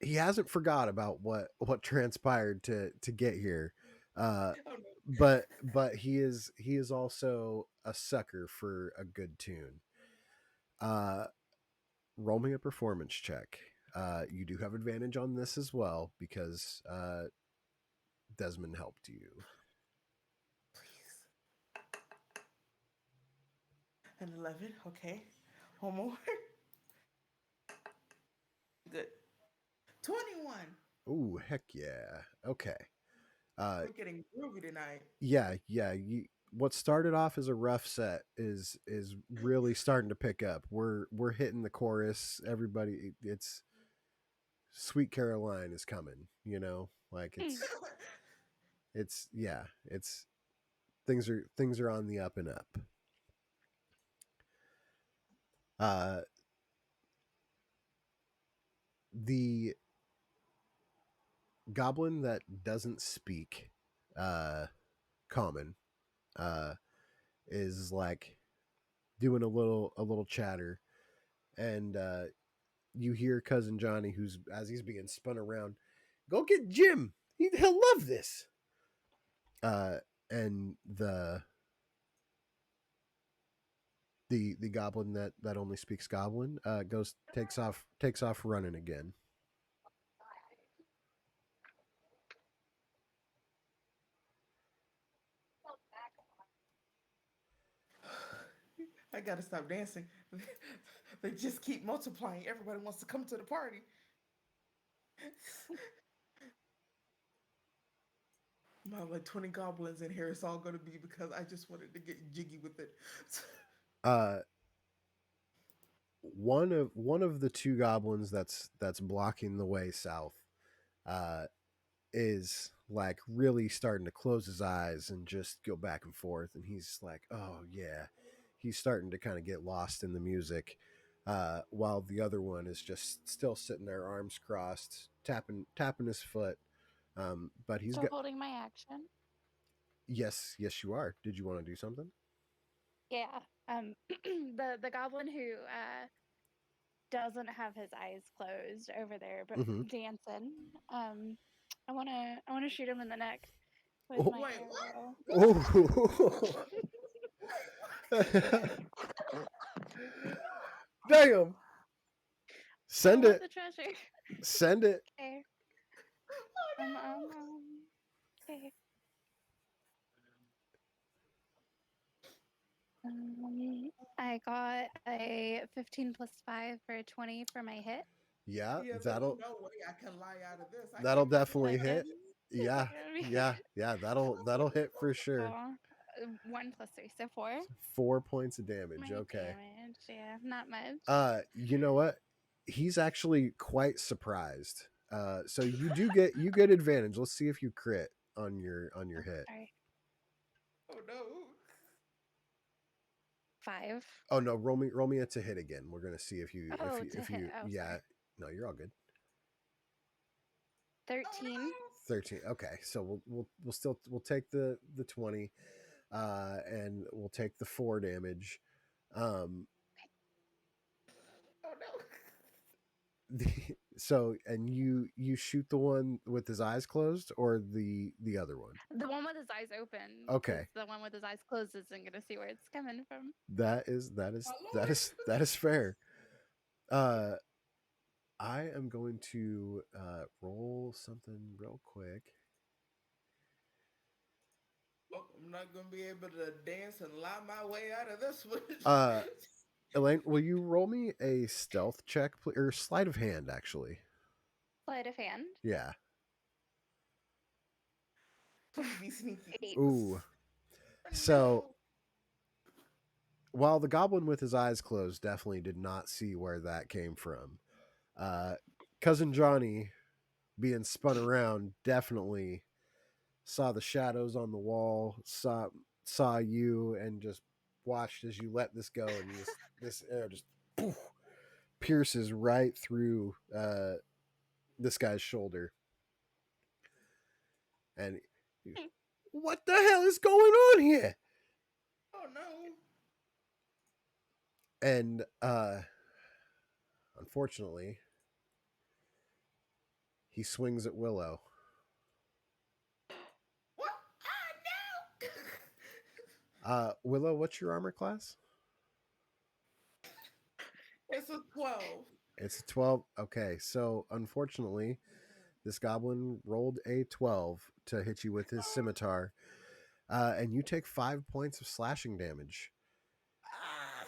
he hasn't forgot about what transpired to get here. Uh, Oh no. but he is also a sucker for a good tune. Uh, roll me a performance check. You do have advantage on this as well because Desmond helped you. Please. An 11. Okay. One more. Good. 21. Ooh, heck yeah. Okay. Uh, We're getting groovy tonight. yeah. What started off as a rough set is really starting to pick up. We're hitting the chorus. Everybody, it's Sweet Caroline is coming. Like it's yeah. It's things are on the up and up. Uh, the goblin that doesn't speak uh, common uh, is like doing a little chatter, and you hear cousin Johnny, who's as he's being spun around, go get Jim. He'll love this. Uh, and the goblin that only speaks goblin goes takes off running again. I gotta stop dancing. They just keep multiplying. Everybody wants to come to the party. I have like 20 goblins in here. It's all gonna be because I just wanted to get jiggy with it. Uh, one of the two goblins that's blocking the way south uh, is like really starting to close his eyes and just go back and forth, and he's like, oh yeah, he's starting to kind of get lost in the music, while the other one is just still sitting there, arms crossed, tapping his foot. But he's So got holding my action. yes, you are. Did you want to do something? Yeah. The goblin who doesn't have his eyes closed over there, but Mm-hmm. dancing. Um, I wanna shoot him in the neck with Oh, my Wait, what? arrow. oh. Damn! I Send want it. the treasure. Send it. Okay. Okay. I got a 15 plus 5 for a 20 for my hit. Yeah, Yeah, there's that'll no way I can lie out of this. I that'll can't be definitely doing Okay. hit. that. Yeah, It's gonna be yeah. That'll hit for sure. cool. 1 plus 3, so 4. 4 points of damage. My Okay. damage, yeah, not much. You know what? He's actually quite surprised. So you get advantage. Let's see if you crit on your Oh, hit. sorry. Oh no. 5. Oh no, roll me a to hit again. We're gonna see Oh, to if hit. you Oh, yeah. sorry. No, you're all good. 13. 13. Okay, so we'll take the 20, and we'll take the 4 damage. Um, Oh no. so and you shoot the one with his eyes closed or the other one. The one with his eyes open, because Okay, the one with his eyes closed isn't going to see where it's coming from. My lord. that is fair. Uh, I am going to roll something real quick. Oh, I'm not gonna be able to dance and lie my way out of this one. Uh, Elaine, will you roll me a stealth check, or sleight of hand, actually? Sleight of hand. Yeah. Please be sneaky. 8. Ooh. So No. while the goblin with his eyes closed definitely did not see where that came from, uh, cousin Johnny, being spun around, definitely saw the shadows on the wall, saw you, and just watched as you let this go, and this arrow just poof, pierces right through this guy's shoulder, and what the hell is going on here? Oh no. And unfortunately, he swings at Willow. What? Ah, no. Willow, what's your armor class? It's a 12. It's a 12. Okay, so unfortunately, this goblin rolled a 12 to hit you with his scimitar, and you take 5 points of slashing damage. Ah.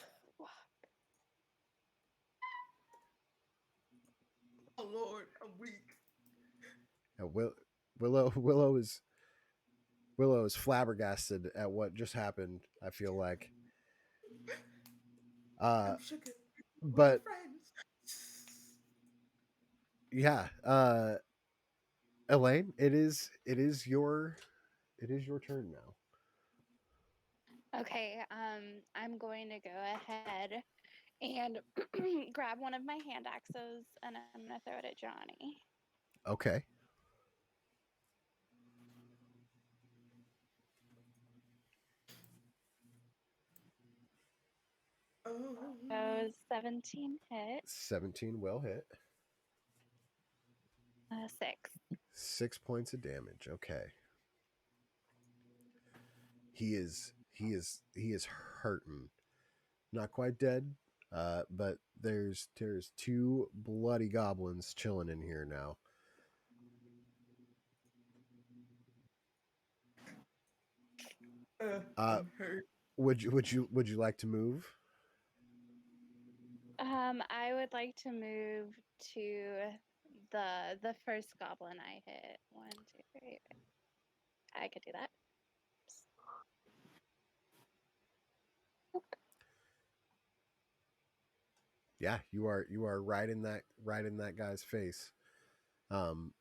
Oh Lord, I'm weak. Willow Willow is flabbergasted at what just happened. I feel like, uh, I'm shook with my but friends. yeah, Elaine, it is your turn now. Okay, I'm going to go ahead and grab one of my hand axes and I'm going to throw it at Johnny. Okay, Oh. So 17 hit, 17 will hit. 6. 6 points of damage. Okay, he is hurting. Not quite dead, but there's two bloody goblins chilling in here now. I'm hurt. Would you like to move? I would like to move to the first goblin I hit. 1, 2, 3. I could do that. Yeah, you are right in that guy's face. Um,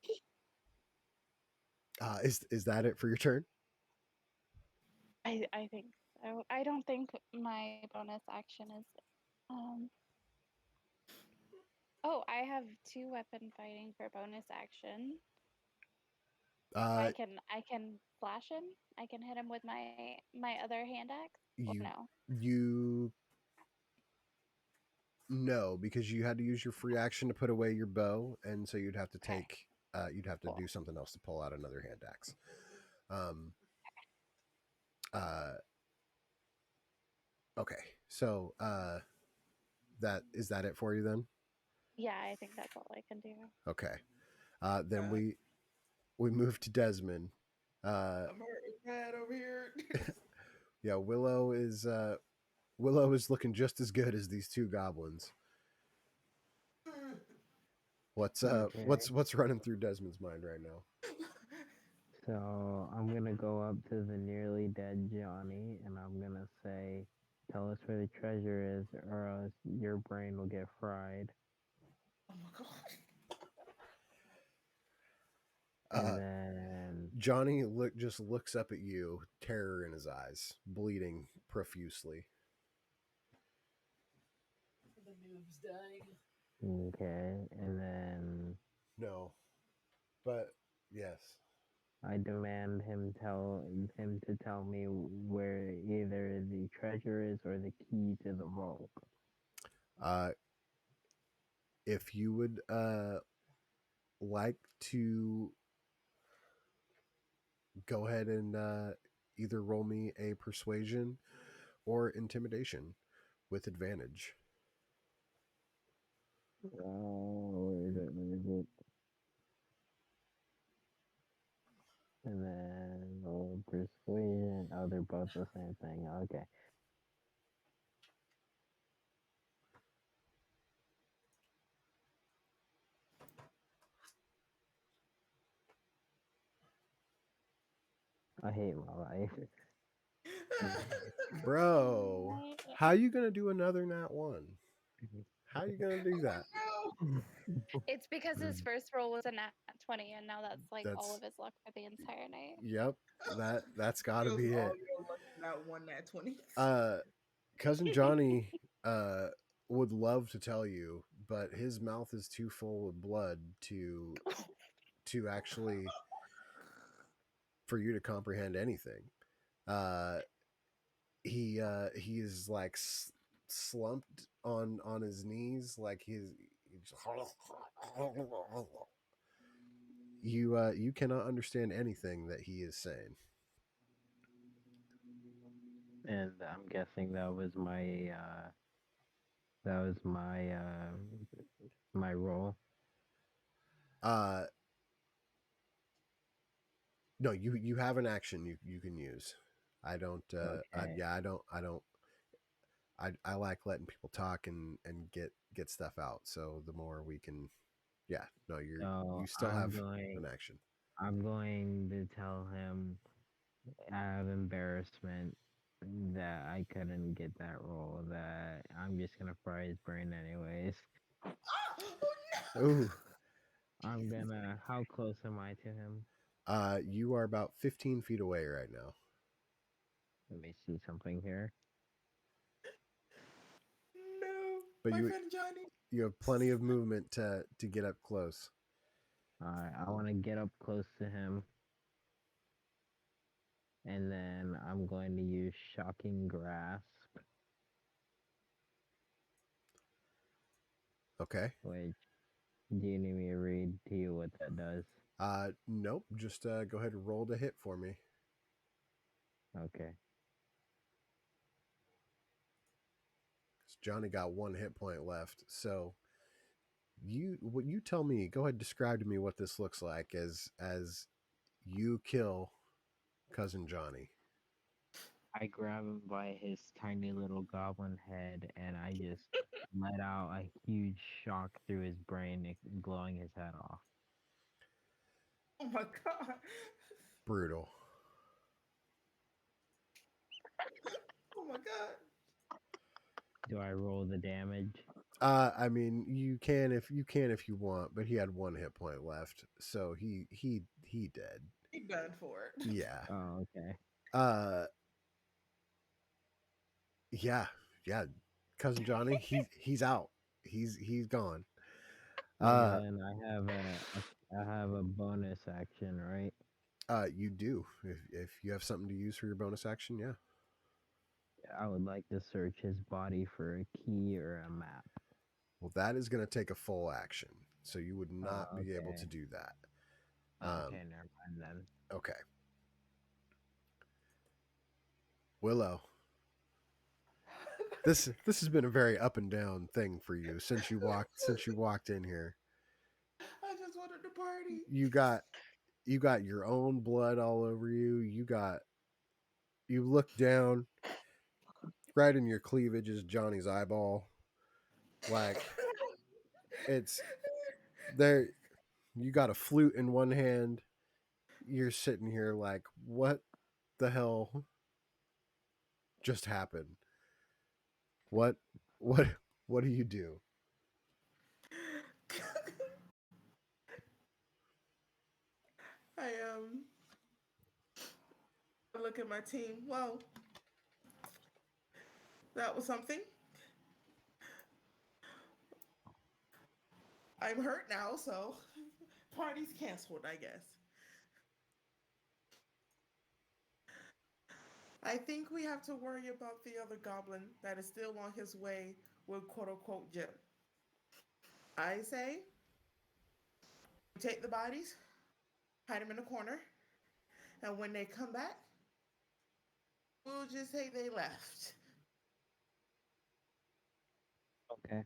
is that it for your turn? I think so. I don't think my bonus action is um oh, I have 2 weapon fighting for bonus action. Uh, I can slash him. I can hit him with my other hand axe. Or you no. you no, because you had to use your free action to put away your bow, and so Okay, you'd have to cool. do something else to pull out another hand axe. Um, uh, okay, so that is that it for you then? Yeah, I think that's all I can do. Okay, then Uh, we move to Desmond. Uh, I'm hurting bad over here. yeah, Willow is looking just as good as these two goblins. Okay. What's running through Desmond's mind right now? So I'm gonna go up to the nearly dead Johnny and I'm gonna say, "Tell us where the treasure is, or else your brain will get fried." Oh my god. Uh, And then Johnny just looks up at you, terror in his eyes, bleeding profusely. The noob's dying. okay, and then No, but yes. I demand him to tell me where either the treasure is or the key to the vault. Uh, if you would like to go ahead and either roll me a persuasion or intimidation with advantage. Where is it? Where is it? And then persuasion. Oh, they're both the same thing. Okay. I hate my life. Bro, how you gonna do another nat one? How you gonna do that? No. It's because his first roll was a nat 20, and now that's like all That's of his luck for the entire night. yep. That's got to Feels be all it. your luck not one nat 20. Uh, cousin Johnny uh would love to tell you, but his mouth is too full of blood to actually for you to comprehend anything. Uh, he is like slumped on his knees, like he's you cannot understand anything that he is saying. And I'm guessing that was my role. Uh, no, you have an action you can use. I don't. Okay. I like letting people talk and get stuff out. So the more we can, yeah. No, you So still have an action. I'm going to tell him out of embarrassment that I couldn't get that role, that I'm just gonna fry his brain anyways. Oh Ooh, I'm gonna how close am I to him? you are about 15 feet away right now, Let me see something here. no. No. but My friend Johnny. you have plenty of movement to get up close. Alright, I wanna get up close to him and then I'm going to use shocking grasp, Okay. which do you need me to read to you what that does? Nope. Just go ahead and roll to hit for me. Okay. 'Cause Johnny got one hit point left. So you tell me. Go ahead, describe to me what this looks like as you kill cousin Johnny. I grab him by his tiny little goblin head and I just let out a huge shock through his brain, blowing his head off. Oh my god. Brutal. Oh my god. Do I roll the damage? I mean, you can if you want, but he had one hit point left, so he dead. He done for it. Yeah. Oh, okay. Uh, yeah, yeah. Cousin Johnny, he's out. He's gone. And Uh, then I have a bonus action, right? you do if you have something to use for your bonus action, yeah. I would like to search his body for a key or a map. Well, that is going to take a full action, so you would not be able to Okay. do that. Okay, never mind then. Okay, Willow. This has been a very up and down thing for you since you walked in here. I just wanted to party. You got you got your own blood all over you. You look down right in your cleavage is Johnny's eyeball. Like it's there. You got a flute in one hand you're sitting here like, what the hell just happened? What what what do you do? I I look at my team. Well, that was something. I'm hurt now, so party's canceled, I guess. I think we have to worry about the other goblin that is still on his way with quote unquote Jim. I say we take the bodies, hide them in a corner, and when they come back, we'll just say they left. Okay.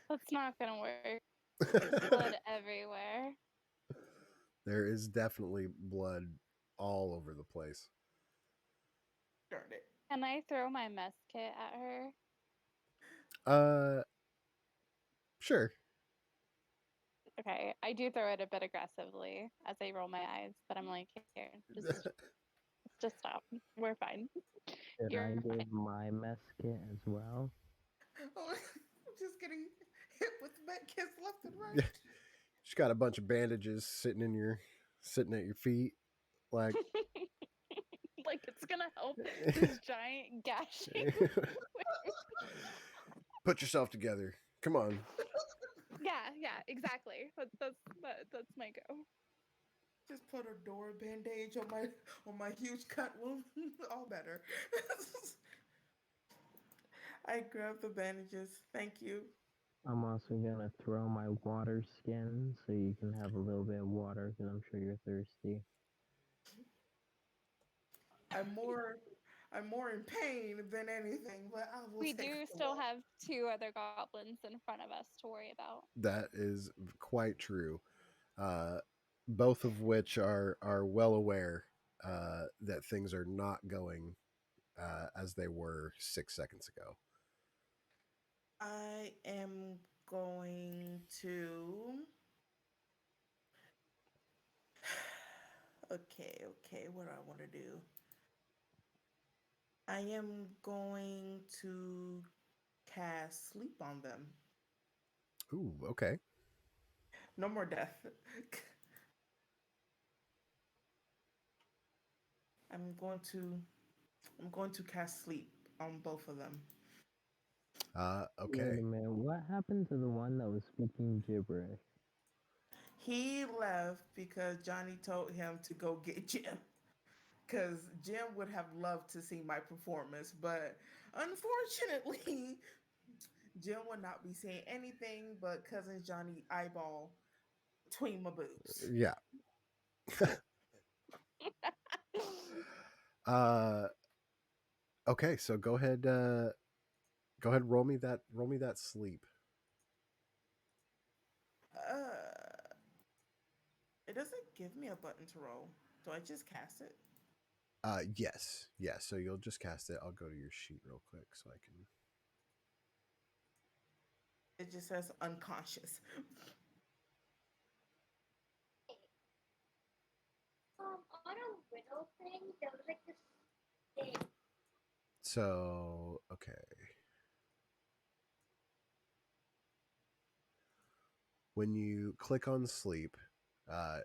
That's not gonna work. There's blood everywhere. There is definitely blood all over the place. Darn it. Can I throw my mess kit at her? Uh, sure. Okay, I do throw it a bit aggressively as I roll my eyes, but I'm like, here, just stop. We're fine. Should I You're fine. give my mess kit as well? Oh, I'm just getting hit with med kits left and right. Yeah, just got a bunch of bandages sitting at your feet, like. Like it's gonna help this giant gashing. Put yourself together. Come on. Yeah, exactly. That's my go. Just put a door bandage on my huge cut wound. All better. I grab the bandages. Thank you. I'm also gonna throw my water skin so you can have a little bit of water because I'm sure you're thirsty. I'm more I'm more in pain than anything, but I will We take do the still water. have two other goblins in front of us to worry about. That is quite true. Uh, both of which are well aware that things are not going as they were 6 seconds ago. I am going to. Okay, what do I want to do? I am going to cast sleep on them. Ooh, okay. No more death. I'm going to I'm going to cast sleep on both of them. Wait Okay. a minute, what happened to the one that was speaking gibberish? He left because Johnny told him to go get Jim. Because Jim would have loved to see my performance, but unfortunately, Jim would not be seeing anything but cousin Johnny eyeball between my boobs. Yeah. uh, okay. So go ahead. Go ahead. Roll me that sleep. Uh, it doesn't give me a button to roll. Do I just cast it? Yes. Yeah. So you'll just cast it. I'll go to your sheet real quick so I can. It just says unconscious. On a riddle thing, there was like this thing. So okay. When you click on sleep, uh,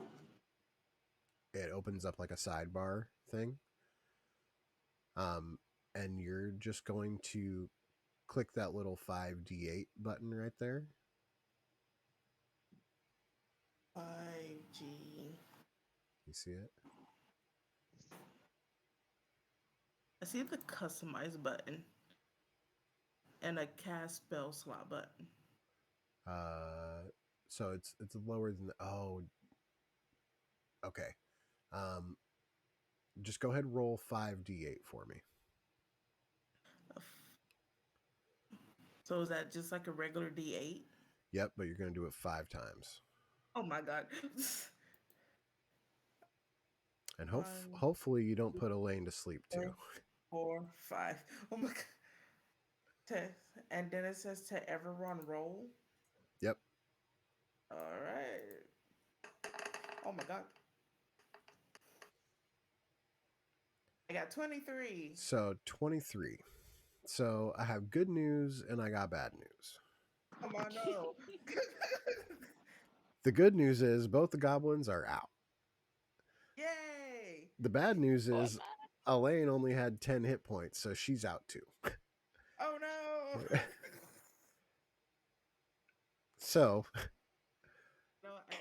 it opens up like a sidebar thing. And you're just going to click that little 5d8 button right there. 5G. You see it? I see the customize button and a cast spell slot button. Uh, so it's lower than oh, okay. Um, just go ahead and roll 5d8 for me. So is that just like a regular D8? Yep, but you're going to do it 5 times. Oh my god. And One, hopefully you don't put Elaine to sleep too. 4, 4, 5. Oh my god. And then it says to everyone roll. Yep. All right. Oh my god. I got 23. So 23. So I have good news and I got bad news. Come on, no. The good news is both the goblins are out. Yay! The bad news Oh, is Elaine only had 10 hit points, so she's out too. Oh no! So, No, I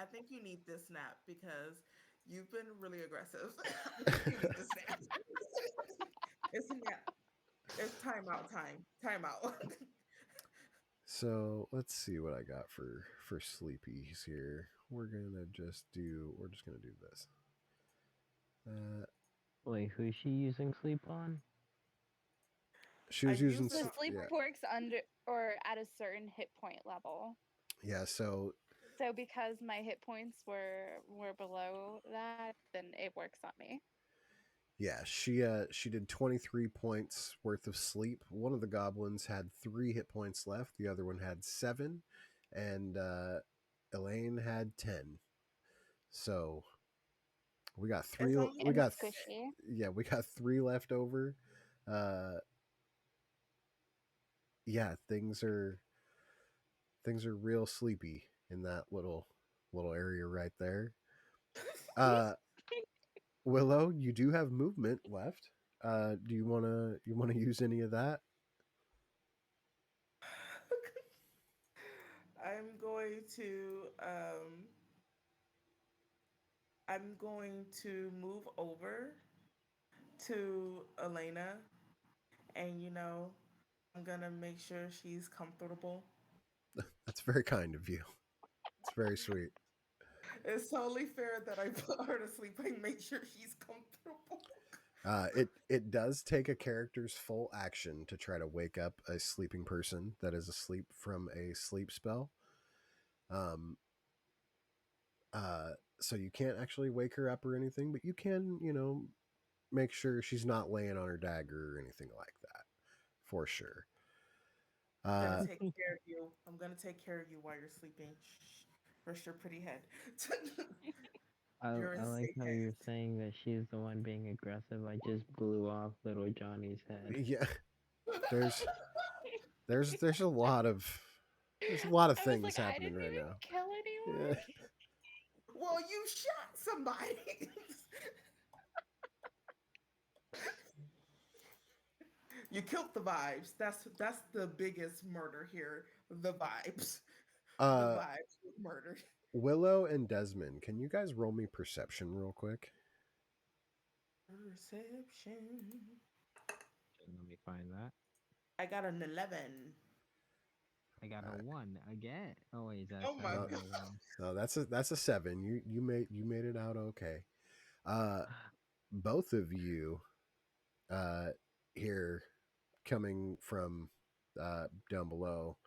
think you need this snap because you've been really aggressive. You need the snap. It's snap. It's timeout time. Timeout. so let's see what I got for sleepies here. We're just gonna do this. Wait, who's she using sleep on? She I was using used it the on. sleep yeah, works under or at a certain hit point level. yeah. So So because my hit points were below that, then it works on me. yeah, she did 23 points worth of sleep. One of the goblins had 3 hit points left. The other one had 7, and Elaine had 10. So we got It's three. only We And got squishy. yeah, we got 3 left over. Uh, yeah, things are real sleepy in that little area right there. Uh, Willow, you do have movement left. Do you wanna use any of that? I'm going to um I'm going to move over to Elena and I'm gonna make sure she's comfortable. That's very kind of you. It's very sweet. It's totally fair that I put her to sleep and make sure she's comfortable. It does take a character's full action to try to wake up a sleeping person that is asleep from a sleep spell. Um, so you can't actually wake her up or anything, but you can, make sure she's not laying on her dagger or anything like that, for sure. I'm gonna Uh, take care of you. I'm gonna take care of you while you're sleeping. Shh. Rest your pretty head. You're in I like safe how you're hands. saying that she's the one being aggressive. I just blew off little Johnny's head. yeah, there's there's a lot of I was things like, I happening didn't right even now. kill anyone. Yeah. Well, you shot somebody. You killed the vibes. That's the biggest murder here. The vibes. The Uh, vibes was murdered. Willow and Desmond, can you guys roll me perception real quick? Perception. Let me find that. I got an 11. I got All a right. 1 again. Oh wait, is that a Oh my 7 No, or god. a 1? no, that's a 7. You made it out okay. Uh, both of you uh here coming from down below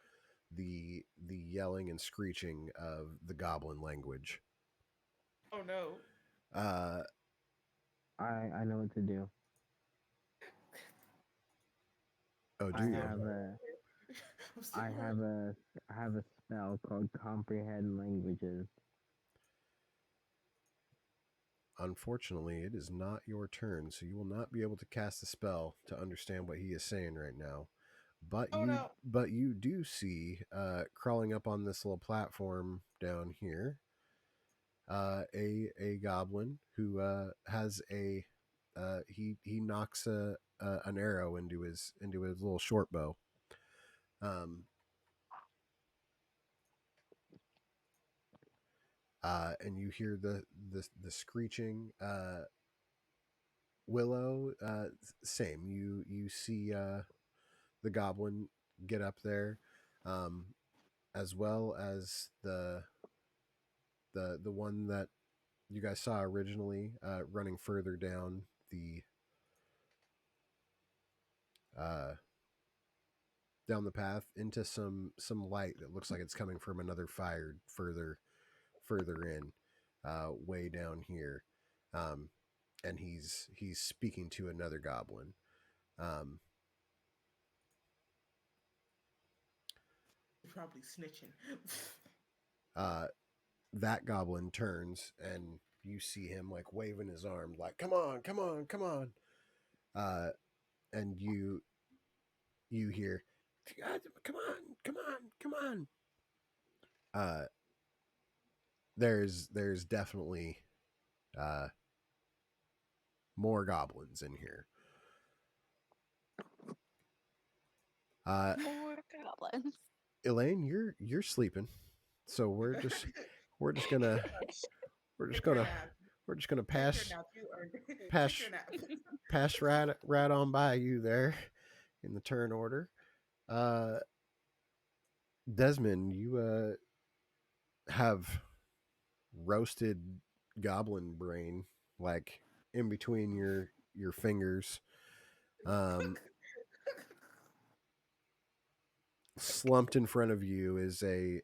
the yelling and screeching of the goblin language. Oh no. Uh, I know what to do. oh, I do I'm still you? have learning. a I'm still I have learning. a I have a spell called comprehend languages. Unfortunately, it is not your turn, so you will not be able to cast a spell to understand what he is saying right now. But Oh you no. but you do see crawling up on this little platform down here a goblin who has he knocks an arrow into his little short bow. Um, and you hear the screeching. Willow, same. You see the goblin get up there, um, as well as the one that you guys saw originally, running further uh, down the path into some light that looks like it's coming from another fire further in, way down here, um, and he's speaking to another goblin. Um, You're probably snitching. uh, that goblin turns and You see him like waving his arm, like "Come on, come on, come on!" Uh, and you hear, "Come on, come on, come on!" Uh, there's definitely uh, more goblins in here. More goblins. Elaine, you're sleeping, so we're just gonna we're just Take your gonna nap. we're just gonna Take your pass nap. You earned it. Take pass your nap. pass right on by you there in the turn order. Uh, Desmond, you have roasted goblin brain like in between your fingers. Um, slumped in front of you is a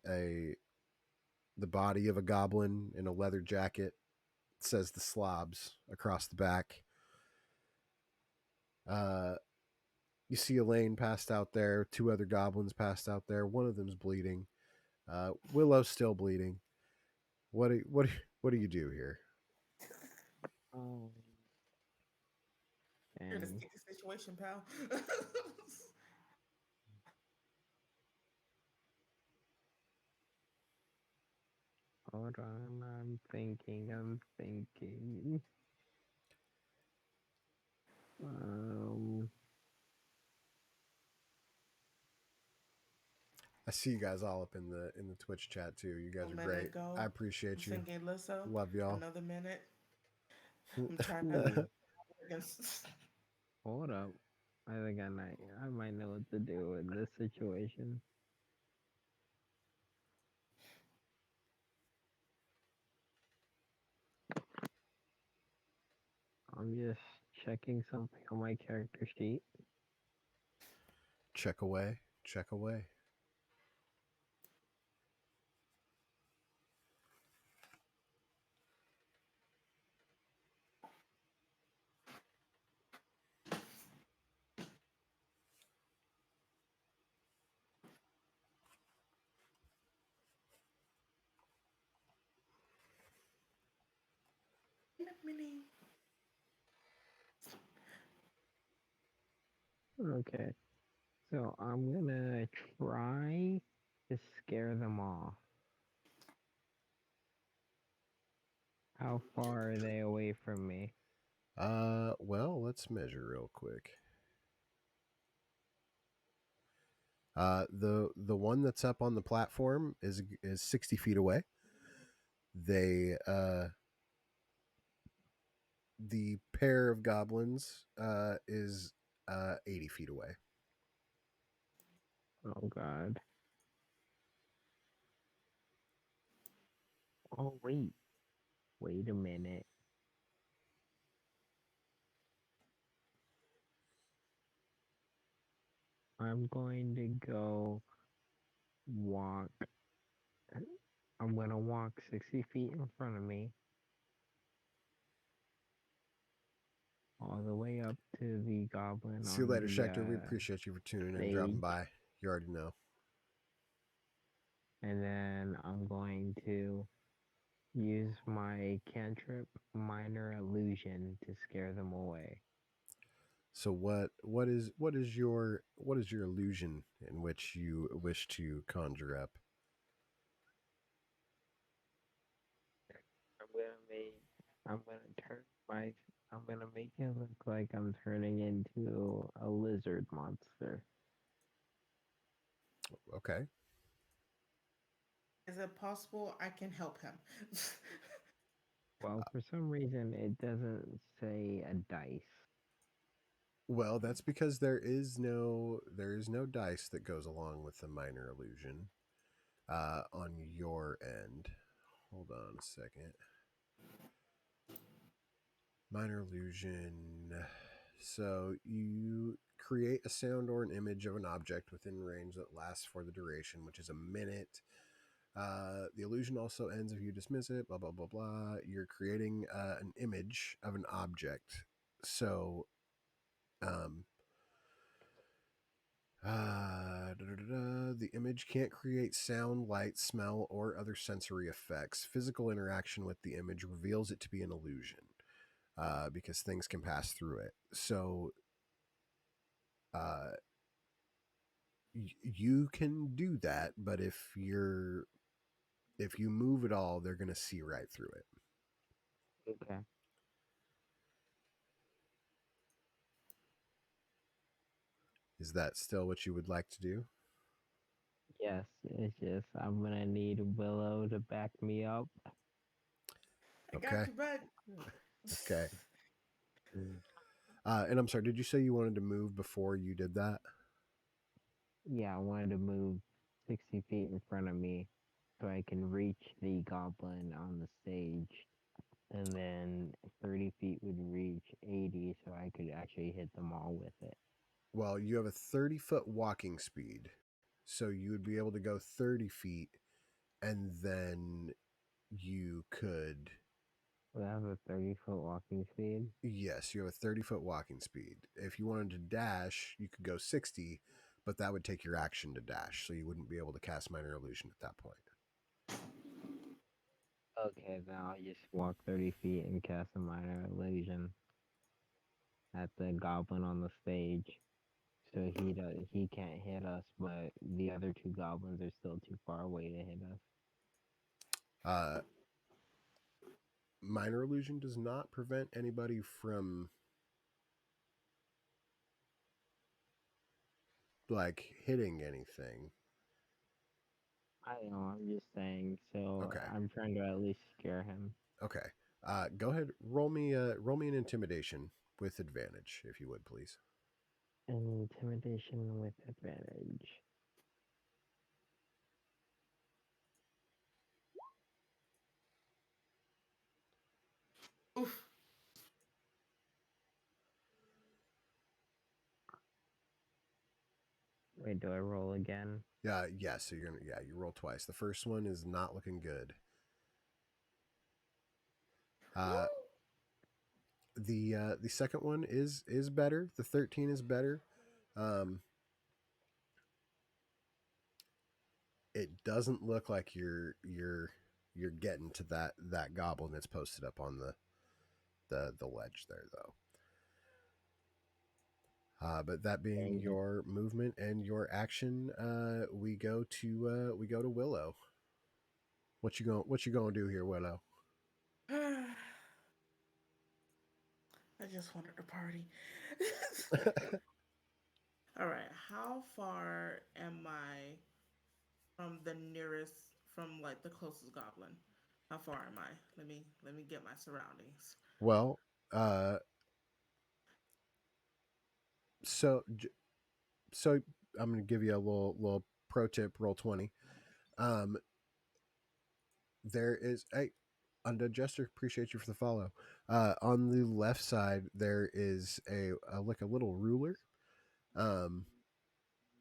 the body of a goblin in a leather jacket. It says the slobs across the back. Uh, you see Elaine passed out there. Two other goblins passed out there. One of them's bleeding. Willow's still bleeding. What do you do here? Oh, You're in a dang. sticky situation, pal. Hold on, I'm thinking. Um, I see you guys all up in the Twitch chat too. You guys A are minute great. ago, I I'm appreciate you. thinking Lisso. Love y'all. Another minute. I'm trying not hmm, to against. hold up. I might know what to do in this situation. I'm just checking something on my character sheet. Check away. Check away. Mini. Okay, so I'm gonna try to scare them off. How far are they away from me? Well, let's measure real quick. The one that's up on the platform is 60 feet away. They the pair of goblins is 80 feet away. Oh God. Oh wait a minute. I'm going to go walk. I'm gonna walk 60 feet in front of me, all the way up to the goblin See you on later, the Schecter. We appreciate you for tuning in and dropping stage, by. You already know. and then I'm going to use my cantrip minor illusion to scare them away. So what is your illusion in which you wish to conjure up? I'm gonna make. I'm gonna turn my. I'm gonna make it look like I'm turning into a lizard monster. Okay. Is it possible I can help him? Well, for some reason, it doesn't say a dice. Well, that's because there is no dice that goes along with the minor illusion on your end. Hold on a second. Minor illusion. So you create a sound or an image of an object within range that lasts for the duration, which is a minute. The illusion also ends if you dismiss it. Blah blah blah blah. You're creating an image of an object. So, um, The image can't create sound, light, smell, or other sensory effects. Physical interaction with the image reveals it to be an illusion because things can pass through it. So uh, you can do that, but if you move at all, they're going to see right through it. Okay. Is that still what you would like to do? Yes, it's just I'm gonna need Willow to back me up. I got Okay. you, bud. Okay. And I'm sorry, did you say you wanted to move before you did that? Yeah, I wanted to move 60 feet in front of me so I can reach the goblin on the stage. And then 30 feet would reach 80 so I could actually hit them all with it. Well, you have a 30-foot walking speed. So you would be able to go 30 feet and then you could. Would I have a 30-foot walking speed? Yes, you have a 30-foot walking speed. If you wanted to dash, you could go 60, but that would take your action to dash. So you wouldn't be able to cast Minor Illusion at that point. Okay, then I'll just walk 30 feet and cast a minor illusion at the goblin on the stage. So he can't hit us, but the other two goblins are still too far away to hit us. Uh, Minor Illusion does not prevent anybody from like hitting anything. I know, I'm just saying, so Okay. I'm trying to at least scare him. Okay. Go ahead. Roll me an intimidation with advantage, if you would, please. Intimidation with advantage. Oof. Wait, do I roll again? Yeah. So you roll twice. The first one is not looking good. Uh, the second one is better. The 13 is better. Um, it doesn't look like you're getting to that goblin that's posted up on the ledge there though. But that being Dang it. your movement and your action, we go to Willow. What you going to do here, Willow? I just wanted to party. All right. How far am I from the nearest, from like the closest goblin? How far am I? Let me get my surroundings. Well, uh, so so I'm going to give you a little pro tip. Roll 20. Um, there is a Undead Jester. Appreciate you for the follow. On the left side, there is a like a little ruler. Um,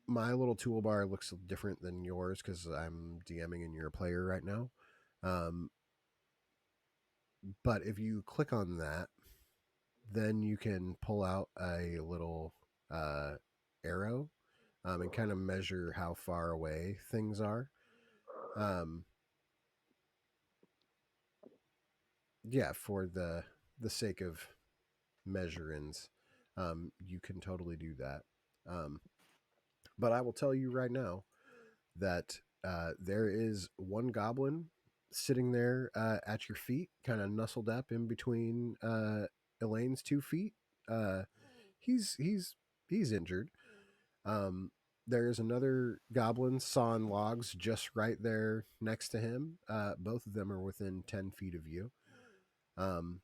my little toolbar looks different than yours because I'm DMing and you're a player right now. Um, but if you click on that, then you can pull out a little uh, arrow and kind of measure how far away things are. Um, yeah, for the sake of measurings, you can totally do that. Um, but I will tell you right now that there is one goblin sitting there at your feet, kind of nestled up in between Elaine's 2 feet. Uh, he's injured. Um, there is another goblin sawing logs just right there next to him. Both of them are within 10 feet of you. Um,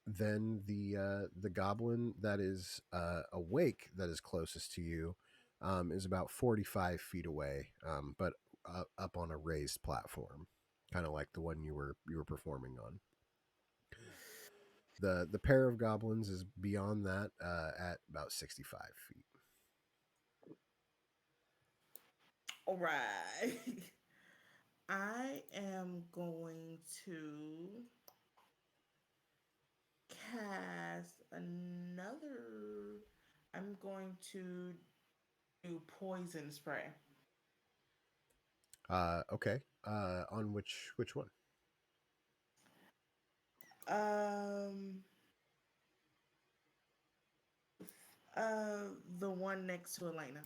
then the goblin that is awake, that is closest to you, is about 45 feet away, but up on a raised platform, kind of like the one you were performing on. The pair of goblins is beyond that at about 65 feet. All right. I am going to cast another. I'm going to do poison spray. Okay. On which one? Um, the one next to Elena.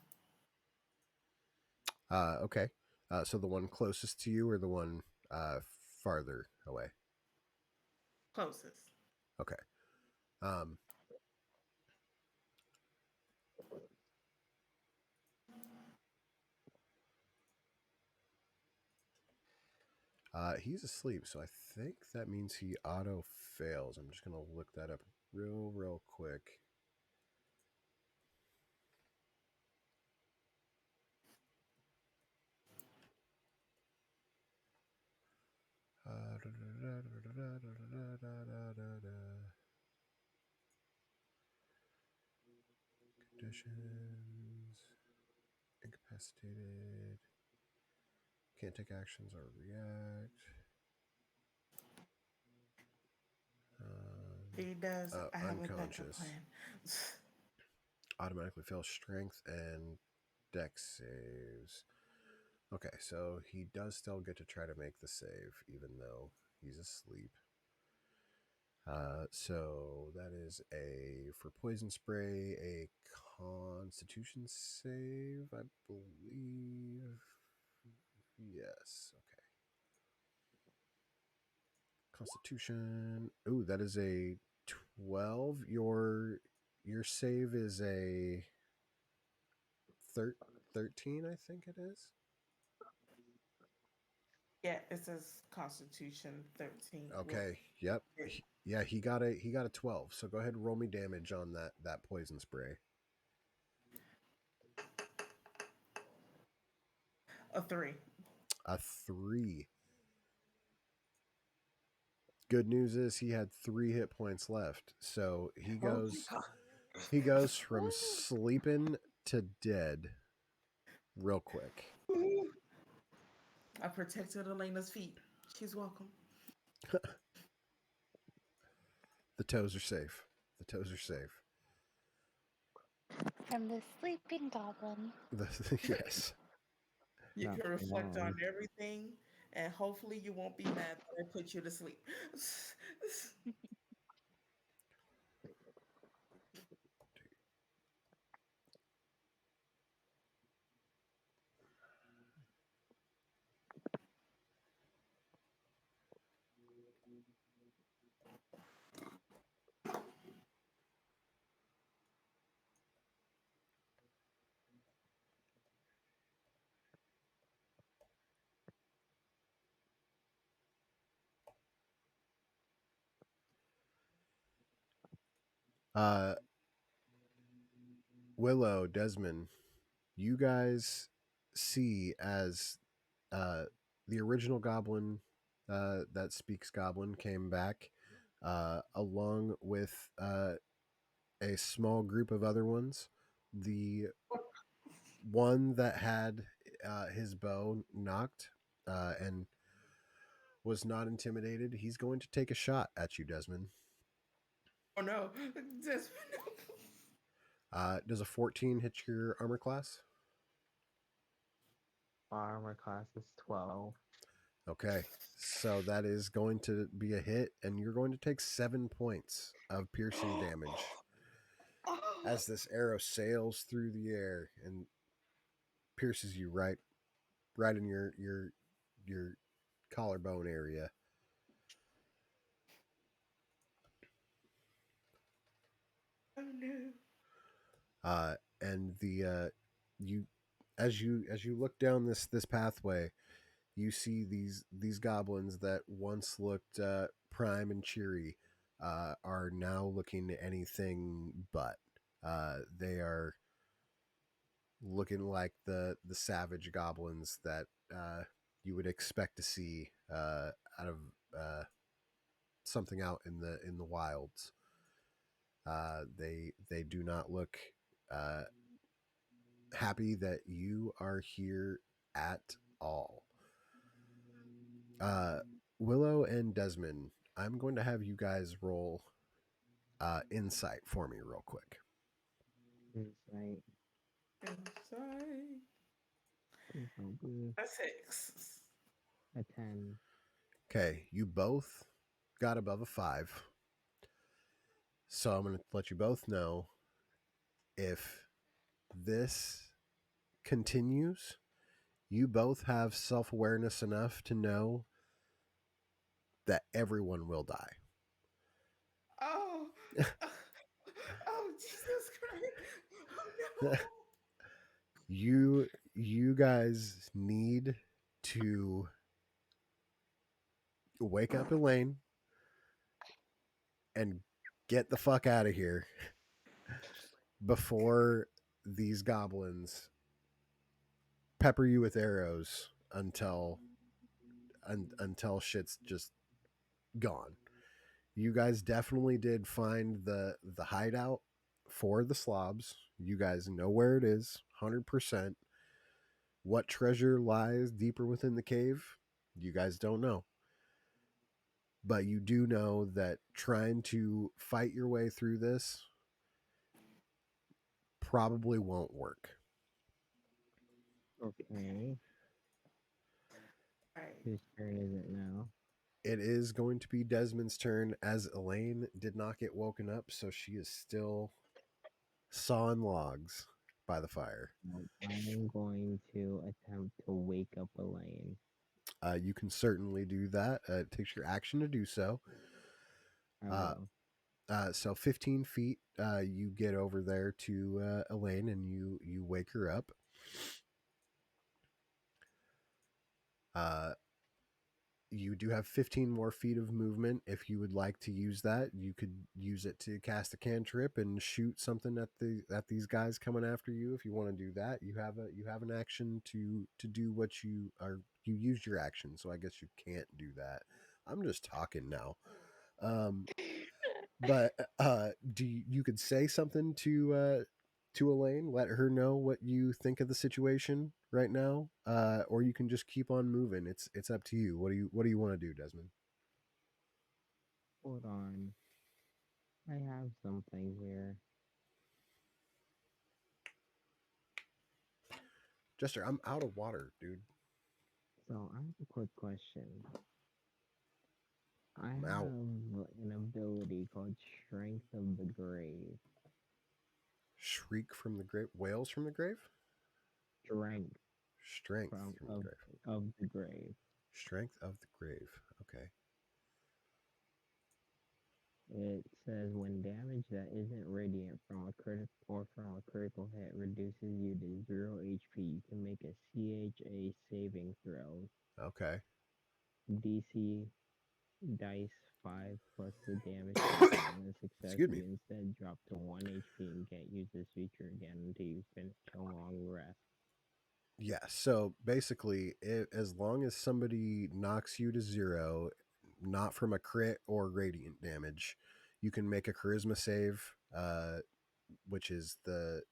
Okay. So the one closest to you or the one farther away? Closest. Okay. Um, he's asleep, so I think that means he auto fails. I'm just gonna look that up real quick. Conditions. Incapacitated. Can't take actions or react. He does. I have a backup Unconscious. plan. Automatically fails strength and dex saves. Okay, so he does still get to try to make the save, even though he's asleep. So that is for poison spray, a constitution save, I believe. Yes, okay. Constitution. Ooh, that is a 12. Your save is a 13, I think it is. Yeah, it says Constitution 13. Well, Okay. Yep. Yeah, he got a 12. So go ahead and roll me damage on that poison spray. a 3. A 3. Good news is he had 3 hit points left. So he Oh my goes god. he goes from sleeping to dead real quick. I protected Elena's feet. She's welcome. The toes are safe. The toes are safe. From the sleeping goblin. Yes. You Not can for reflect on long. everything, and hopefully you won't be mad that I put you to sleep. Uh, Willow, Desmond, you guys see as uh, the original goblin that speaks goblin came back along with a small group of other ones. The one that had his bow knocked and was not intimidated, he's going to take a shot at you, Desmond. Oh no. Just, Does a 14 hit your armor class? Armor class is 12. Okay. So that is going to be a hit, and you're going to take 7 points of piercing damage oh, as this arrow sails through the air and pierces you right in your collarbone area. oh no. And you as you look down this pathway, you see these goblins that once looked prime and cheery are now looking anything but. They are looking like the savage goblins that you would expect to see out of something out in the wilds. They do not look uh, happy that you are here at all. Uh, Willow and Desmond, I'm going to have you guys roll insight for me real quick. Insight. Inside. Please don't be A six. a 10. Okay, you both got above a 5. So I'm going to let you both know if this continues, you both have self awareness enough to know that everyone will die. Oh, oh, Jesus Christ! Oh no! You guys need to wake up Elaine and get the fuck out of here before these goblins pepper you with arrows until shit's just gone. You guys definitely did find the hideout for the slobs. You guys know where it is, 100%. What treasure lies deeper within the cave? You guys don't know. But you do know that trying to fight your way through this probably won't work. Okay. Right. Whose turn is it now? It is going to be Desmond's turn as Elaine did not get woken up, so she is still sawing logs by the fire. Well, I am going to attempt to wake up Elaine. You can certainly do that. It takes your action to do so. I Uh, will. so 15 feet, you get over there to Elaine and you wake her up. Uh, you do have 15 more feet of movement. If you would like to use that, you could use it to cast a cantrip and shoot something at these guys coming after you. If you want to do that, you have an action to do what you are. You used your action, so I guess you can't do that. I'm just talking now. Um, but do you could say something to Elaine, let her know what you think of the situation right now, or you can just keep on moving. It's up to you. What do you want to do, Desmond? Hold on. I have something here. Jester, I'm out of water, dude. So I have a quick question. I I'm out. have an ability called Strength of the Grave. Shriek from the grave. Wails from the grave. Strength Strength from from the grave. of the grave. Strength of the grave. Okay. It says when damage that isn't radiant from a critical hit reduces you to 0 HP, you can make a CHA saving throw. Okay. DC dice 5 plus the damage taken. On a success, Excuse me. you instead drop to 1 HP and can't use this feature again until you finish a long rest. Yeah. So basically, as long as somebody knocks you to 0, not from a crit or radiant damage, you can make a charisma save, which is the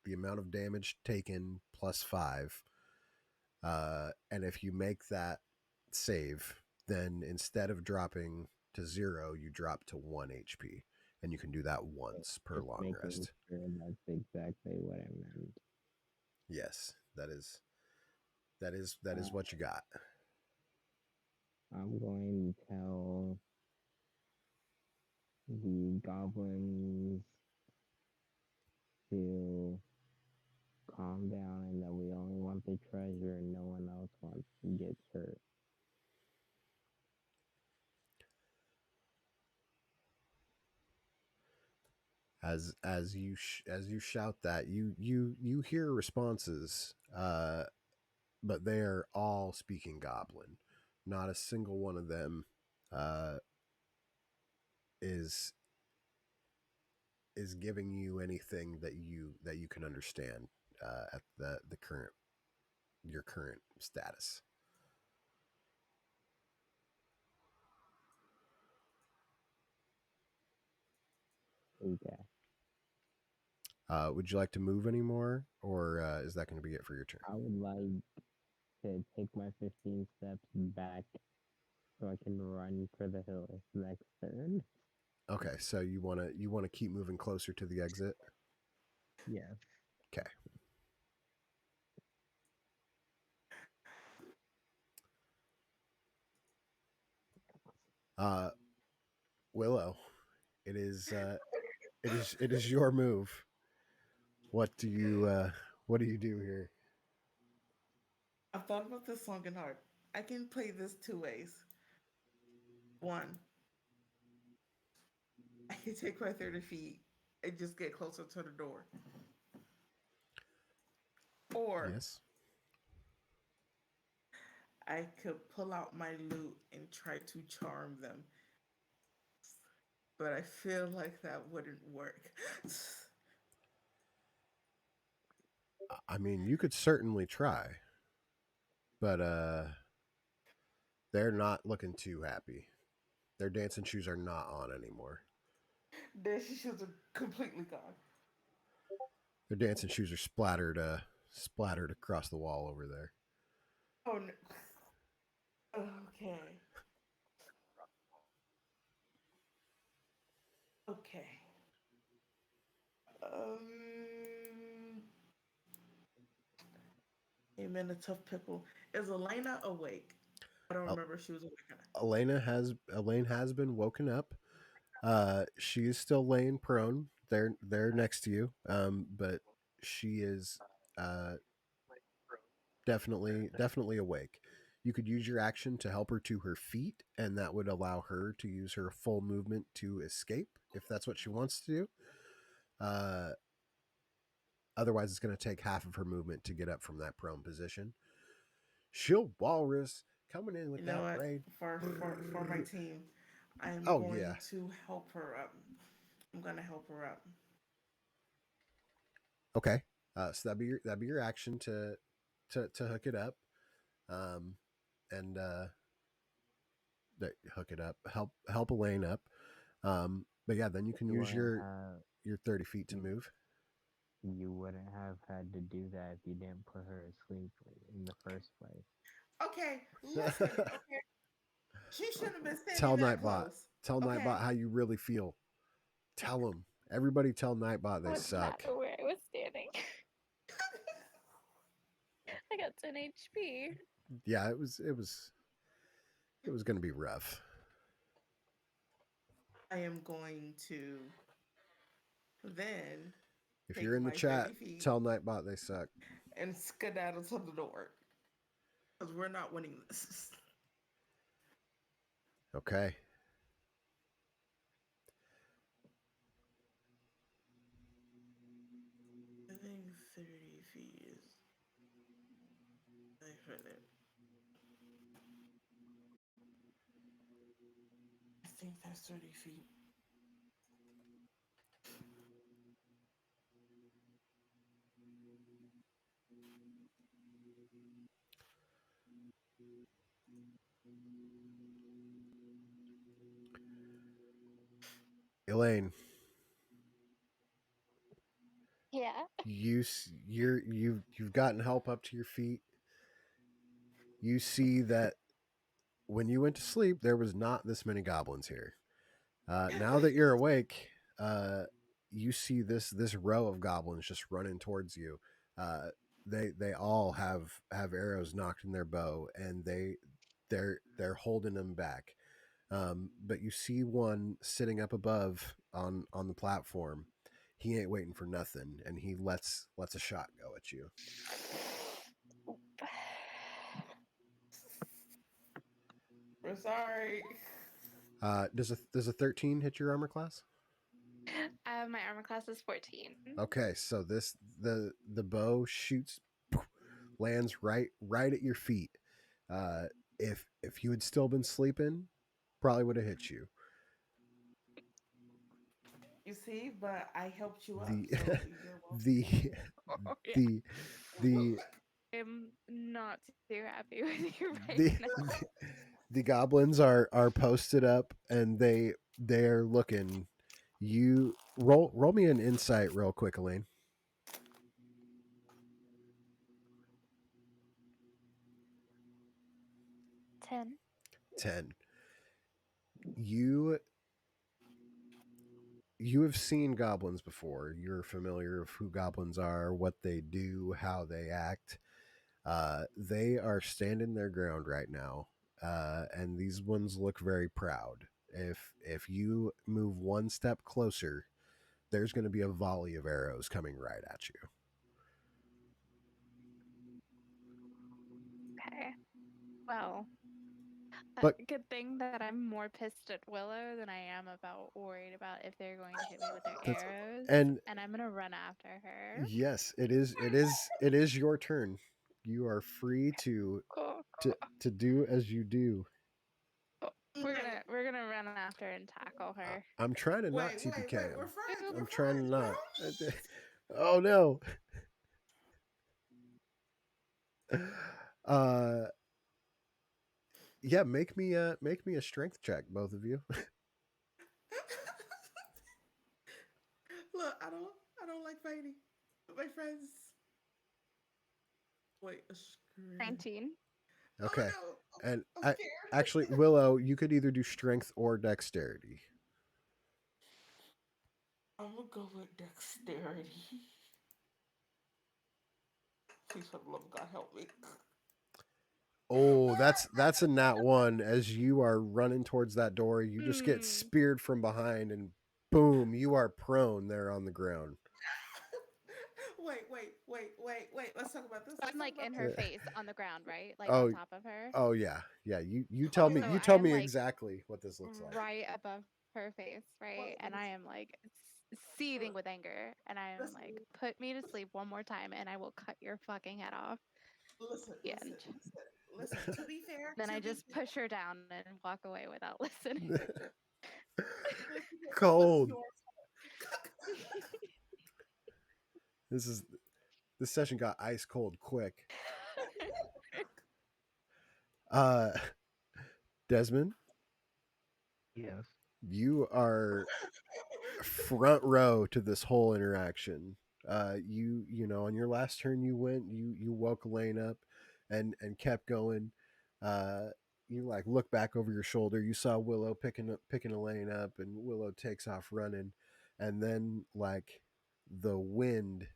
amount of damage taken plus 5. And if you make that save, then instead of dropping to 0, you drop to 1 HP, and you can do that once per Just long making rest. sure that's exactly what I meant. Yes, that is Uh, what you got. I'm going to tell the goblins to calm down and that we only want the treasure and no one else wants to get hurt. As you shout that, you hear responses, but they are all speaking Goblin. Not a single one of them uh, is is giving you anything that you can understand at the current your current status. Okay. Would you like to move anymore, or is that going to be it for your turn? I would like to take my 15 steps back so I can run for the hills next turn. Okay, so you want to keep moving closer to the exit. Yes. Okay. Uh, Willow, it is it is your move. What do you what do you do here? I've thought about this long and hard. I can play this two ways. One, I can take my 30 feet and just get closer to the door. Or Yes. I could pull out my loot and try to charm them. But I feel like that wouldn't work. I mean, you could certainly try, but they're not looking too happy. Their dancing shoes are not on anymore. Then she should have completely gone. Their dancing shoes are splattered across the wall over there. Oh no. Okay. Okay. Um, I'm in a tough pickle. Is Elena awake? I don't Uh, remember if she was awake or not. Elaine has been woken up. She is still laying prone. They're next to you. But she is uh definitely awake. You could use your action to help her to her feet, and that would allow her to use her full movement to escape if that's what she wants to do. Uh, Otherwise, it's going to take half of her movement to get up from that prone position. She'll walrus coming in with You know that what? braid. For my team, I am Oh yeah. going to help her up. I'm gonna help her up. Okay. So that'd be your action to hook it up. Um, and hook it up. Help Elaine up. But yeah, then you can You use wouldn't have your 30 feet to you, move. you wouldn't have had to do that if you didn't put her asleep in the first place. Okay, listen. Okay, she shouldn't have been standing Tell that Nightbot. close. Tell Nightbot Okay. how you really feel. Tell them. Everybody tell Nightbot they I would not suck. know where I was standing. I got 10 HP. Yeah, it was going to be rough. I am going to then If you're take in the my chat, 30 feet tell Nightbot they suck. and skedaddle to the door. Because we're not winning this. Okay. I think 30 feet is infinite. I think that's 30 feet. Elaine, Yeah. you've gotten help up to your feet. You see that when you went to sleep, there was not this many goblins here. Now that you're awake, you see this row of goblins just running towards you. Uh, they all have arrows knocked in their bow, and they're holding them back. But you see one sitting up above on the platform. He ain't waiting for nothing, and he lets a shot go at you. We're sorry. Does a 13 hit your armor class? My armor class is 14. Okay, so the bow shoots, lands right at your feet. Uh, if you had still been sleeping, probably would have hit you. You see, but I helped you up, The so you're the welcome. Oh, yeah. the the I'm not too happy with you right the now. the goblins are posted up and they're looking. You roll me an insight real quick, Elaine. 10. 10. You you have seen goblins before. You're familiar of who goblins are, what they do, how they act. They are standing their ground right now. and these ones look very proud. If you move one step closer, there's going to be a volley of arrows coming right at you. Okay. Well, But good thing that I'm more pissed at Willow than I am about worried about if they're going to hit me with their that's arrows, and and I'm gonna run after her. yes, it is your turn. You are free Cool. to do as you do. Cool. We're gonna run after and tackle her. I'm trying to not Wait. TPK We're him. friends. I'm We're trying to friends. We're not. homies. Oh no. Uh yeah, make me a strength check, both of you. Look, I don't like fighting. But my friends. Wait, a scream. 19. Oh Okay. no, And I'm I scared. actually Willow, you could either do strength or dexterity. I'm gonna go with dexterity. Please, for the love of God, help me. Oh, that's a nat one. As you are running towards that door, you just get Hmm. speared from behind and boom, you are prone there on the ground. Wait. Let's talk about this. I'm Let's talk like about in this. her Uh, face on the ground, right? Like on oh, top of her. oh yeah. Yeah, you tell Okay, me wait, you wait. So I tell am me like exactly what this looks like. right above her face, right? Wait, And I listen, am like seething look, with anger. And I am listen, like, put me to sleep one more time and I will cut your fucking head off. listen, The listen, end. listen, listen. Then I To be just fair, push her down and walk away without listening. it was Cold. your This is this session got ice cold quick. Uh Desmond, Yes. you are front row to this whole interaction. You know, on your last turn you went, you woke Elaine up and kept going. Uh you like look back over your shoulder, you saw Willow picking Elaine up, and Willow takes off running, and then like the wind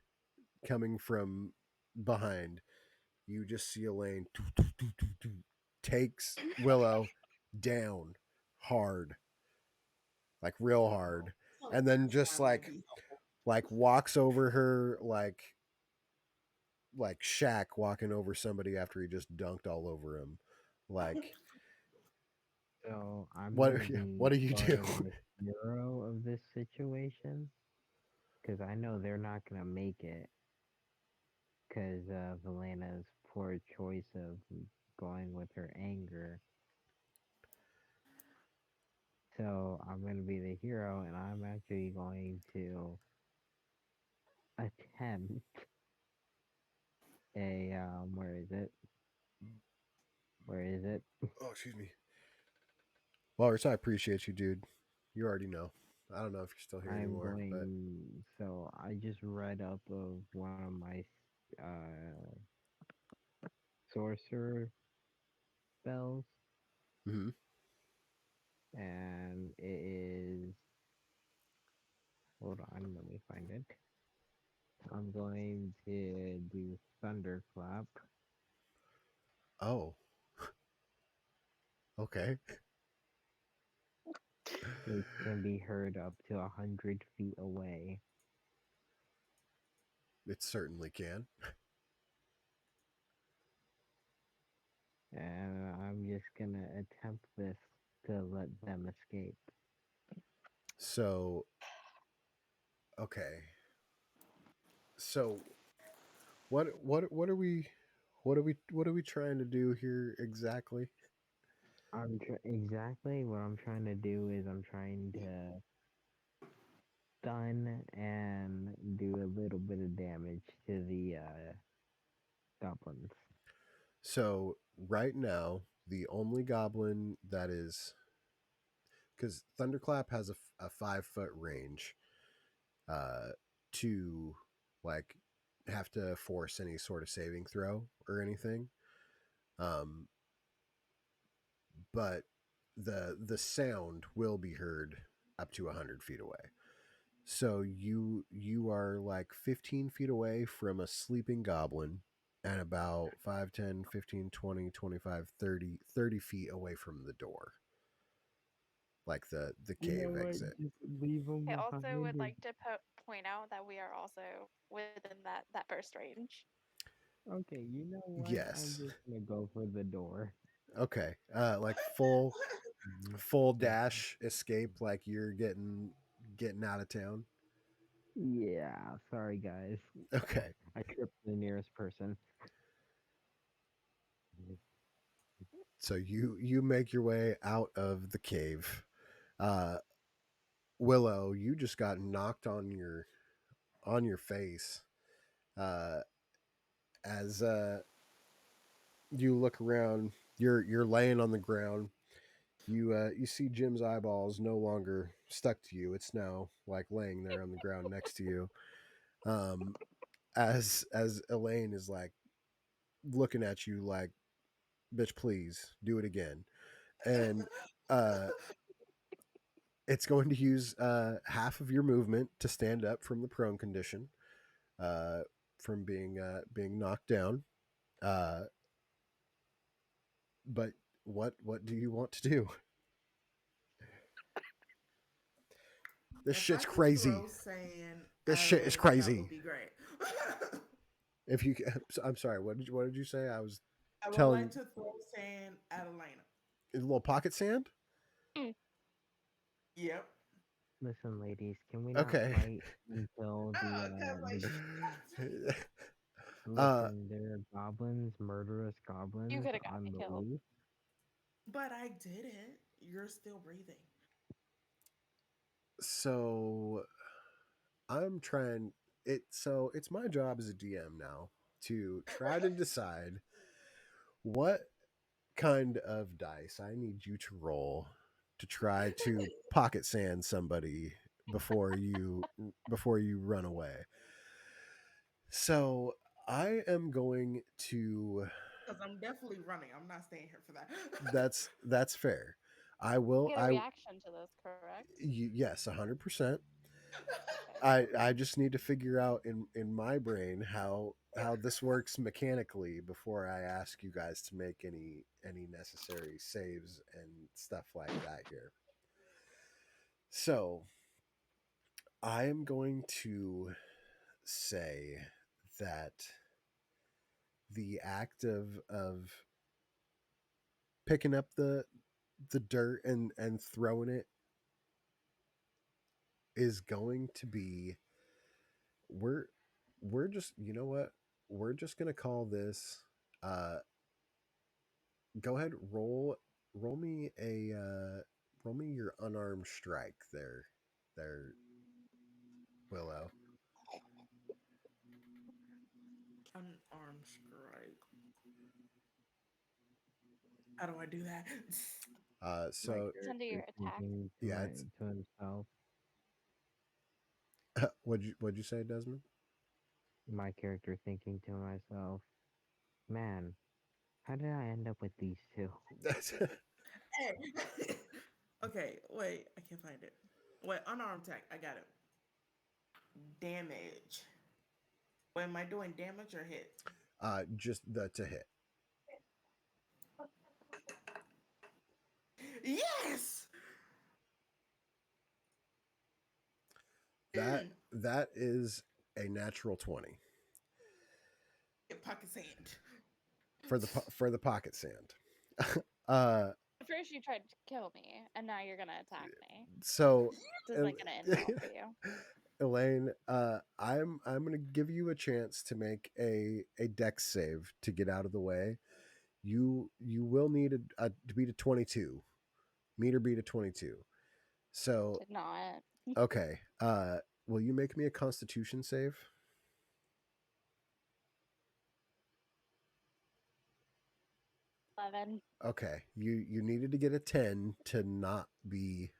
coming from behind, you just see Elaine takes Willow down hard, like real hard, so and then that's just why I'm gonna be helpful. like walks over her like Shaq walking over somebody after he just dunked all over him. Like So I'm what? gonna be What do you sort do? of the hero of this situation because I know they're not gonna make it because of Elena's poor choice of going with her anger. So I'm gonna be the hero, and I'm actually going to attempt a where is it? Where is it? Oh, excuse me. Walrus, I appreciate you, dude. You already know. I don't know if you're still here I'm anymore, but going. So I just read up of one of my sorcerer spells, mhm. and it is. Hold on, let me find it. I'm going to do thunderclap. Oh, okay. Which can be heard up to 100 feet away. It certainly can. And I'm just gonna attempt this to let them escape. So, okay. So, what are we trying to do here exactly? Exactly what I'm trying to do is I'm trying to stun and do a little bit of damage to the goblins. So, right now, the only goblin that is, because Thunderclap has a 5 foot range, uh, to like have to force any sort of saving throw or anything. Um, but the sound will be heard up to 100 feet away. So you are like 15 feet away from a sleeping goblin and about 5, 10, 15, 20, 25, 30, 30 feet away from the door, like the You know cave what? exit. Just leave them I also behind. would like to point out that we are also within that burst range. Okay, you know what? I'm Yes. just gonna go for the door. Okay. Like full dash escape, like you're getting out of town. Yeah, sorry guys. Okay. I tripped the nearest person. So you make your way out of the cave. Uh Willow, you just got knocked on your face. Uh as you look around, you're laying on the ground. You see Jim's eyeballs no longer stuck to you. It's now like laying there on the ground next to you. Um as Elaine is like looking at you like, bitch, please do it again. And uh it's going to use half of your movement to stand up from the prone condition, uh, from being knocked down. Uh, but what do you want to do? This If I shit's could crazy. throw sand This at shit is Elena, that crazy. would be great. If you, I'm sorry. What did you say? I was I would like telling to throw sand at Elena. a little pocket sand. Mm. Yep. Listen, ladies, can we not Okay. fight until Cause like the uh, listen, there are goblins, murderous You goblins could have got on me the killed. loose. but I didn't. You're still breathing. so I'm trying it. So it's my job as a DM now to try to decide what kind of dice I need you to roll to try to pocket sand somebody before you run away. So I am going to. Because I'm definitely running. I'm not staying here for that. That's fair. I will. Get a reaction to this, correct? Yes, 100%. Okay. I just need to figure out in my brain how this works mechanically before I ask you guys to make any necessary saves and stuff like that here. So I am going to say that the act of picking up the dirt and throwing it is going to be, we're we're just, you know what, we're just gonna call this, uh go ahead, roll me a roll me your unarmed strike there, Willow. Unarmed strike. How do I do that? My So It's under your character attack. thinking yeah, it's to himself. what'd you say, Desmond? My character thinking to myself, man, how did I end up with these two? Hey. Okay, wait. I can't find it. Wait, unarmed attack. I got it. Damage. Wait, am I doing damage or hit? Just the to hit. Yes! That that is a natural 20 Pocket sand. for the pocket sand. uh First, you tried to kill me, and now you're gonna attack me. so This isn't gonna end well for you. Elaine, I'm gonna give you a chance to make a dex save to get out of the way. You will need a to beat a 22. Meter beat a 22. So Did not. okay. Will you make me a Constitution save? 11. Okay. You needed to get a 10 to not be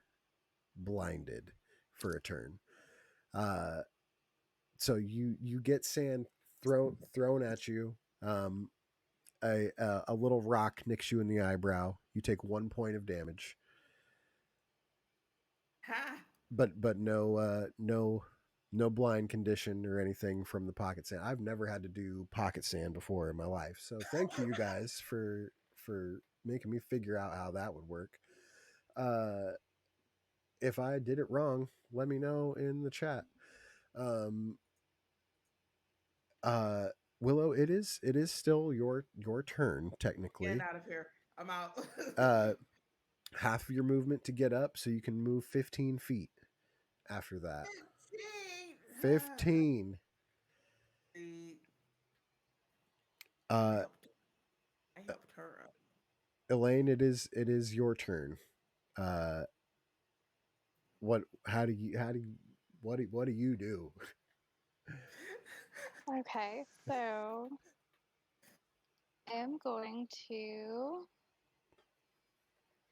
blinded for a turn. Uh, so you get sand thrown at you. A little rock nicks you in the eyebrow. You take 1 point of damage, Ha! but no no blind condition or anything from the pocket sand. I've never had to do pocket sand before in my life, so thank you guys for making me figure out how that would work. Uh, if I did it wrong, let me know in the chat. Um, uh, Willow, it is still your turn Getting technically. out of here. I'm out. Uh, half of your movement to get up, so you can move 15 feet after that. 15. 15. See, I Uh, helped. I helped her up. Elaine, it is your turn. Uh, what? What do you do? Okay, so I am going to.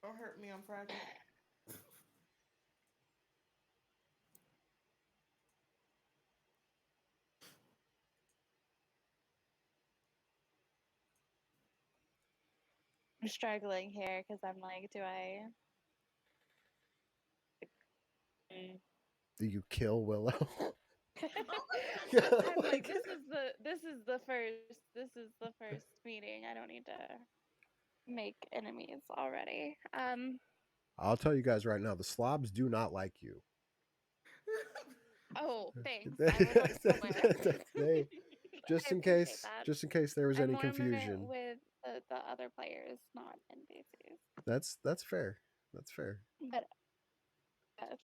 Don't hurt me. I'm fragile. I'm struggling here because I'm like, do I? Mm. Do you kill Willow? I'm Like, like, this is the first meeting. I don't need to make enemies already. I'll tell you guys right now, the slobs do not like you. Oh, thanks. I wasn't aware. they I appreciate that. just in case there was I'm any warming it confusion. with the other players, not NPCs. That's fair. That's fair. But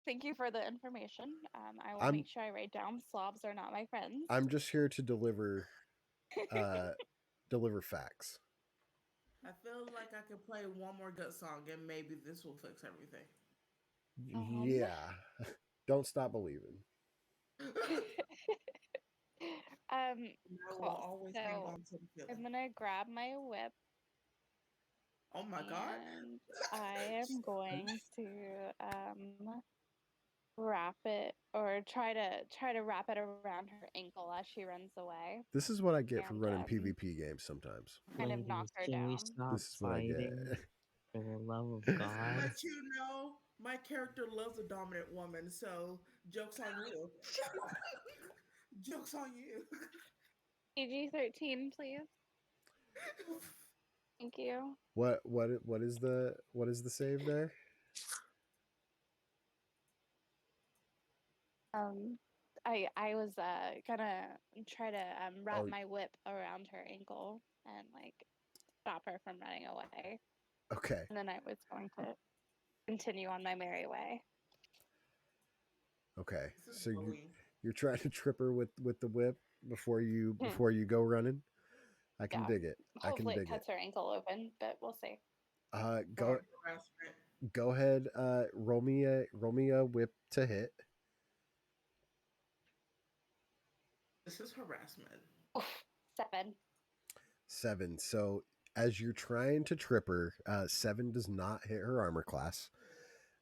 thank you for the information. I will I'm make sure I write down slobs are not my friends. I'm just here to uh deliver facts. I feel like I could play one more good song and maybe this will fix everything. um, Yeah. Don't stop believing. um, I will cool. always hang So on to the I'm feeling. gonna grab my whip Oh my god. and I am going to wrap it or try to wrap it around her ankle as she runs away This is what I get for and running PvP games sometimes. kind of knock Ladies, her can we down. stop This is what I get. fighting? For the love of To God. let you know, my character loves a dominant woman, so joke's on you. Joke's on you. PG-13, please. Thank you. What is the save there? Um, I was gonna try to wrap Oh, my whip around her ankle and like stop her from running away, okay. and then I was going to continue on my merry way. Okay. This is So bullying. you're trying to trip her with the whip before you Hmm. before you go running. I can Yeah. dig it. I can Hopefully it dig it. cuts her ankle open, but we'll see. Go Dark harassment. go ahead. Roll me a whip to hit. This is harassment. Oof, 7. 7. So as you're trying to trip her, 7 does not hit her armor class.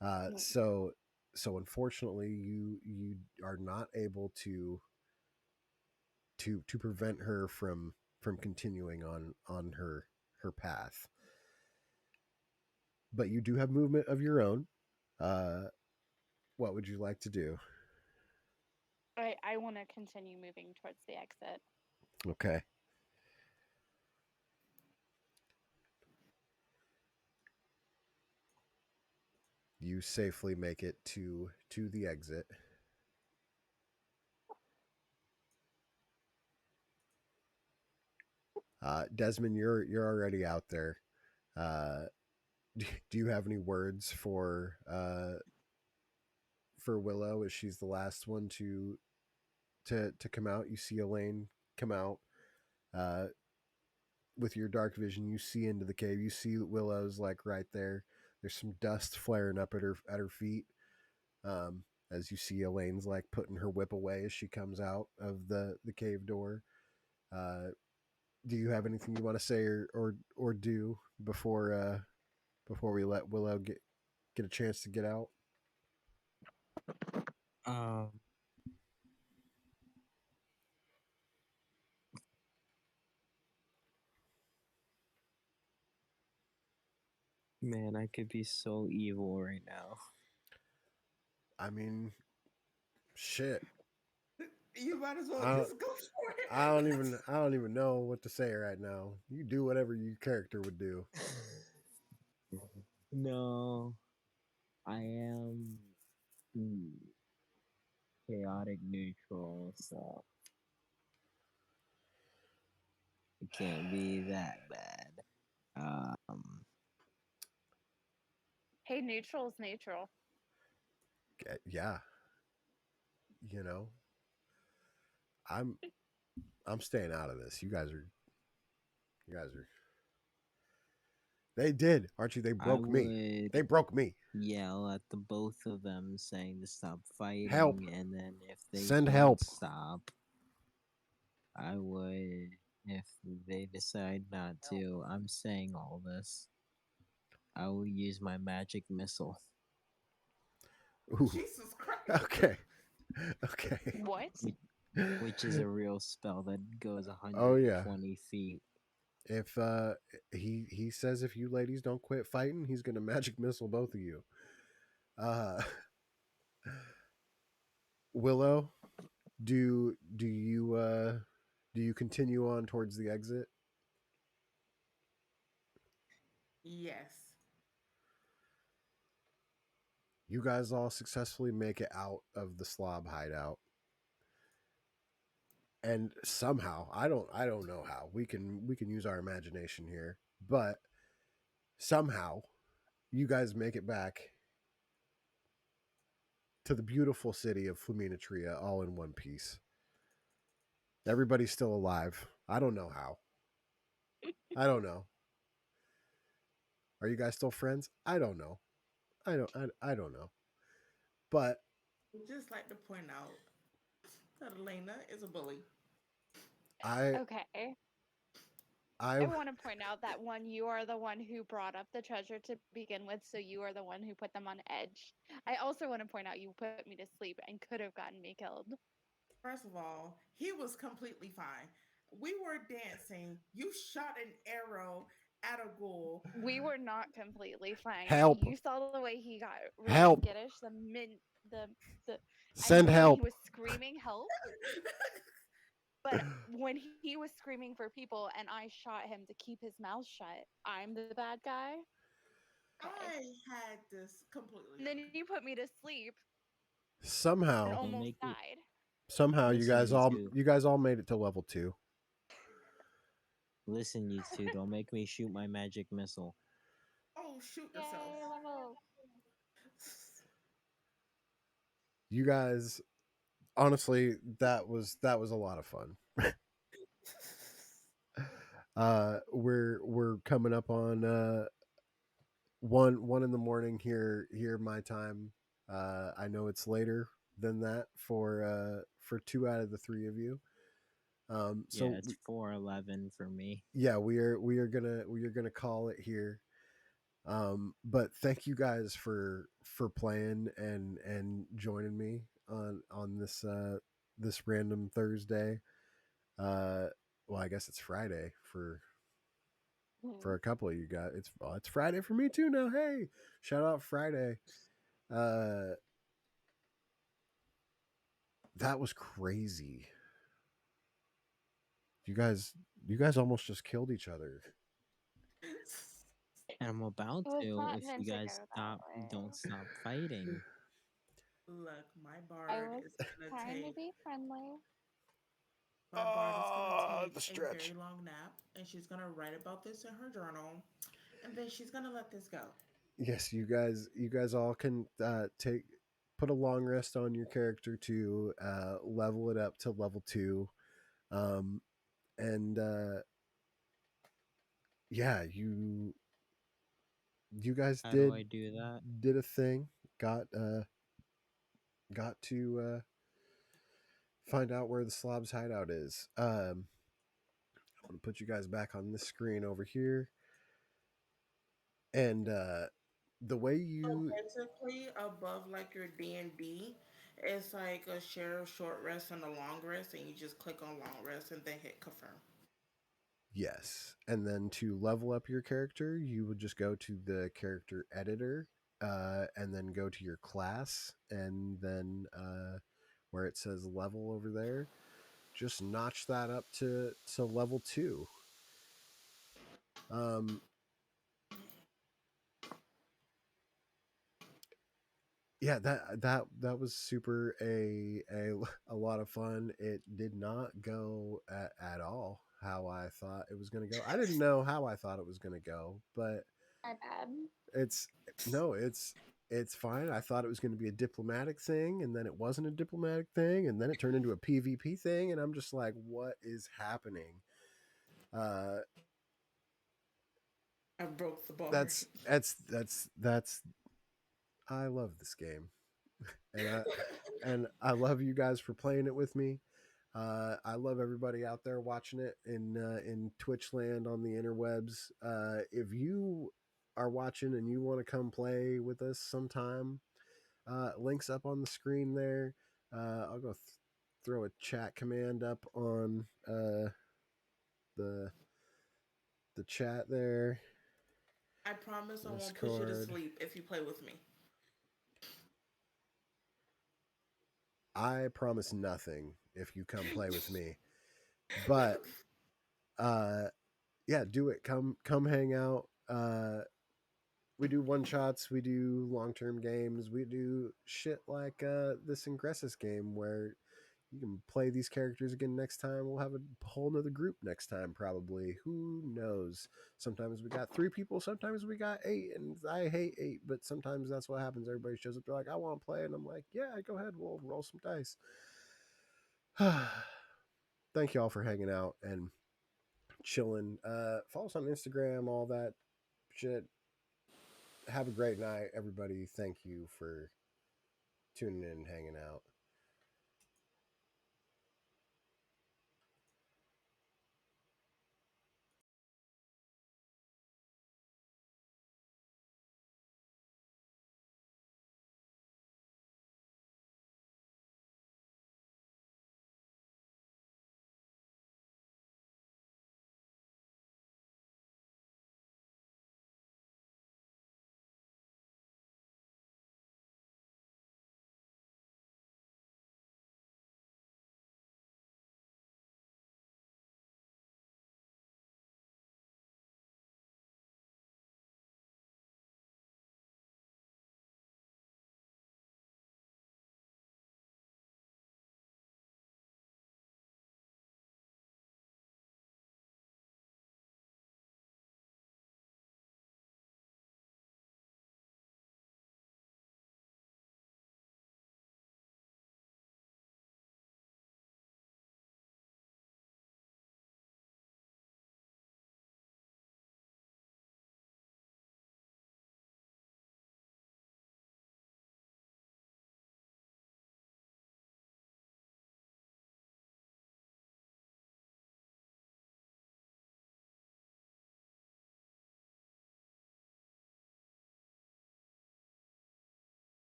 Uh, Mm. so so unfortunately, you are not able to prevent her from continuing on her path. But you do have movement of your own. Uh, what would you like to do? I want to continue moving towards the exit. Okay. You safely make it to the exit. Desmond, you're already out there. Uh, do you have any words for Willow as she's the last one to come out? You see Elaine come out. Uh, with your dark vision, you see into the cave. You see Willow's like right there. There's some dust flaring up at her feet. As you see Elaine's like putting her whip away as she comes out of the cave door. Uh, do you have anything you want to say or do before we let Willow get a chance to get out? Um, man, I could be so evil right now. I mean, shit. You might as well I don't, just go for I don't it. even I don't even know what to say right now. You do whatever your character would do. No, I am mm, chaotic neutral, so it can't be that bad. Um, Hey, neutral's neutral. Yeah, you know, I'm I'm staying out of this. You guys are they did, Archie. They I broke me. would They broke me. yell at the both of them saying to stop Help! fighting, and then if they Send don't help! stop, I would, if they decide not to, I'm saying all this, I will use my magic missile, Ooh. Jesus Christ. Okay. Okay. What? which, which is a real spell that goes Oh yeah. 120 feet. If he says if you ladies don't quit fighting, he's gonna magic missile both of you. Uh, Willow, do you continue on towards the exit? Yes. You guys all successfully make it out of the slob hideout, and somehow I don't know how we can use our imagination here, but somehow you guys make it back to the beautiful city of Flaminatria all in one piece. Everybody's still alive. I don't know how. I don't know. Are you guys still friends? I don't know. I don't know. But I'd just like to point out that Elena is a bully. I Okay. I I want to point out that one, you are the one who brought up the treasure to begin with, so you are the one who put them on edge. I also want to point out you put me to sleep and could have gotten me killed. First of all, he was completely fine. We were dancing. You shot an arrow at a ghoul. We were not completely fine. help. You saw the way he got really Help. skittish, the the Send and he help. was screaming help. But when he was screaming for people and I shot him to keep his mouth shut, I'm the bad guy. Okay. I had this completely And then fine. you put me to sleep and Somehow Don't almost make me died. somehow you listen, guys you all two. you guys all made it to level 2. Listen, you two. Don't make me shoot my magic missile. Oh, shoot yourself. Yay, level. You guys honestly that was a lot of fun. We're coming up on 1 in the morning here my time. I know it's later than that for 2 out of the 3 of you. Yeah, So it's 4:11 for me. yeah, we are gonna call it here. But thank you guys for playing and joining me on this random Thursday. Uh, well, I guess it's Friday for Mhm. a couple of you guys. It's Friday for me too now. Hey, shout out Friday. Uh, that was crazy. You guys, you guys almost just killed each other. And I'm about It was to not if you meant to go guys that don't way. stop fighting. Look, my I bard was is gonna trying to take be friendly. my bard is gonna The take a stretch. very long nap and she's gonna write about this in her journal and then she's gonna let this go. Yes, you guys all can take put a long rest on your character to level it up to level 2. Um, and yeah, you guys How do did I do that? did a thing. Got got to find out where the slob's hideout is. I'm gonna put you guys back on this screen over here, and the way So you basically, above like your D&D, it's like a share short rest and a long rest, and you just click on long rest and then hit confirm. yes, and then to level up your character, you would just go to the character editor, and then go to your class, and then where it says level over there, just notch that up to level 2. Yeah, that was super a lot of fun. It did not go at all how I thought it was going to go. I didn't know how I thought it was going to go, but My bad. it's no, it's fine. I thought it was going to be a diplomatic thing, and then it wasn't a diplomatic thing, and then it turned into a PvP thing, and I'm just like, what is happening? Uh, I broke the bar. that's I love this game, and I love you guys for playing it with me. I love everybody out there watching it in Twitch land on the interwebs. If you are watching and you want to come play with us sometime, links up on the screen there. I'll go throw a chat command up on the the chat there. I promise I won't put you to Discord. sleep if you play with me. I promise nothing if you come play with me, but uh, yeah, do it. Come hang out. We do one shots, we do long term games, we do shit like this Ingressus game where you can play these characters again next time. We'll have a whole nother group next time, probably. Who knows? Sometimes we got 3 people, sometimes we got 8, and I hate 8, but sometimes that's what happens. Everybody shows up, they're like, I want to play, and I'm like, yeah, go ahead, we'll roll some dice. Thank you all for hanging out and chilling. Follow us on Instagram, all that shit. Have a great night, everybody. Thank you for tuning in and hanging out.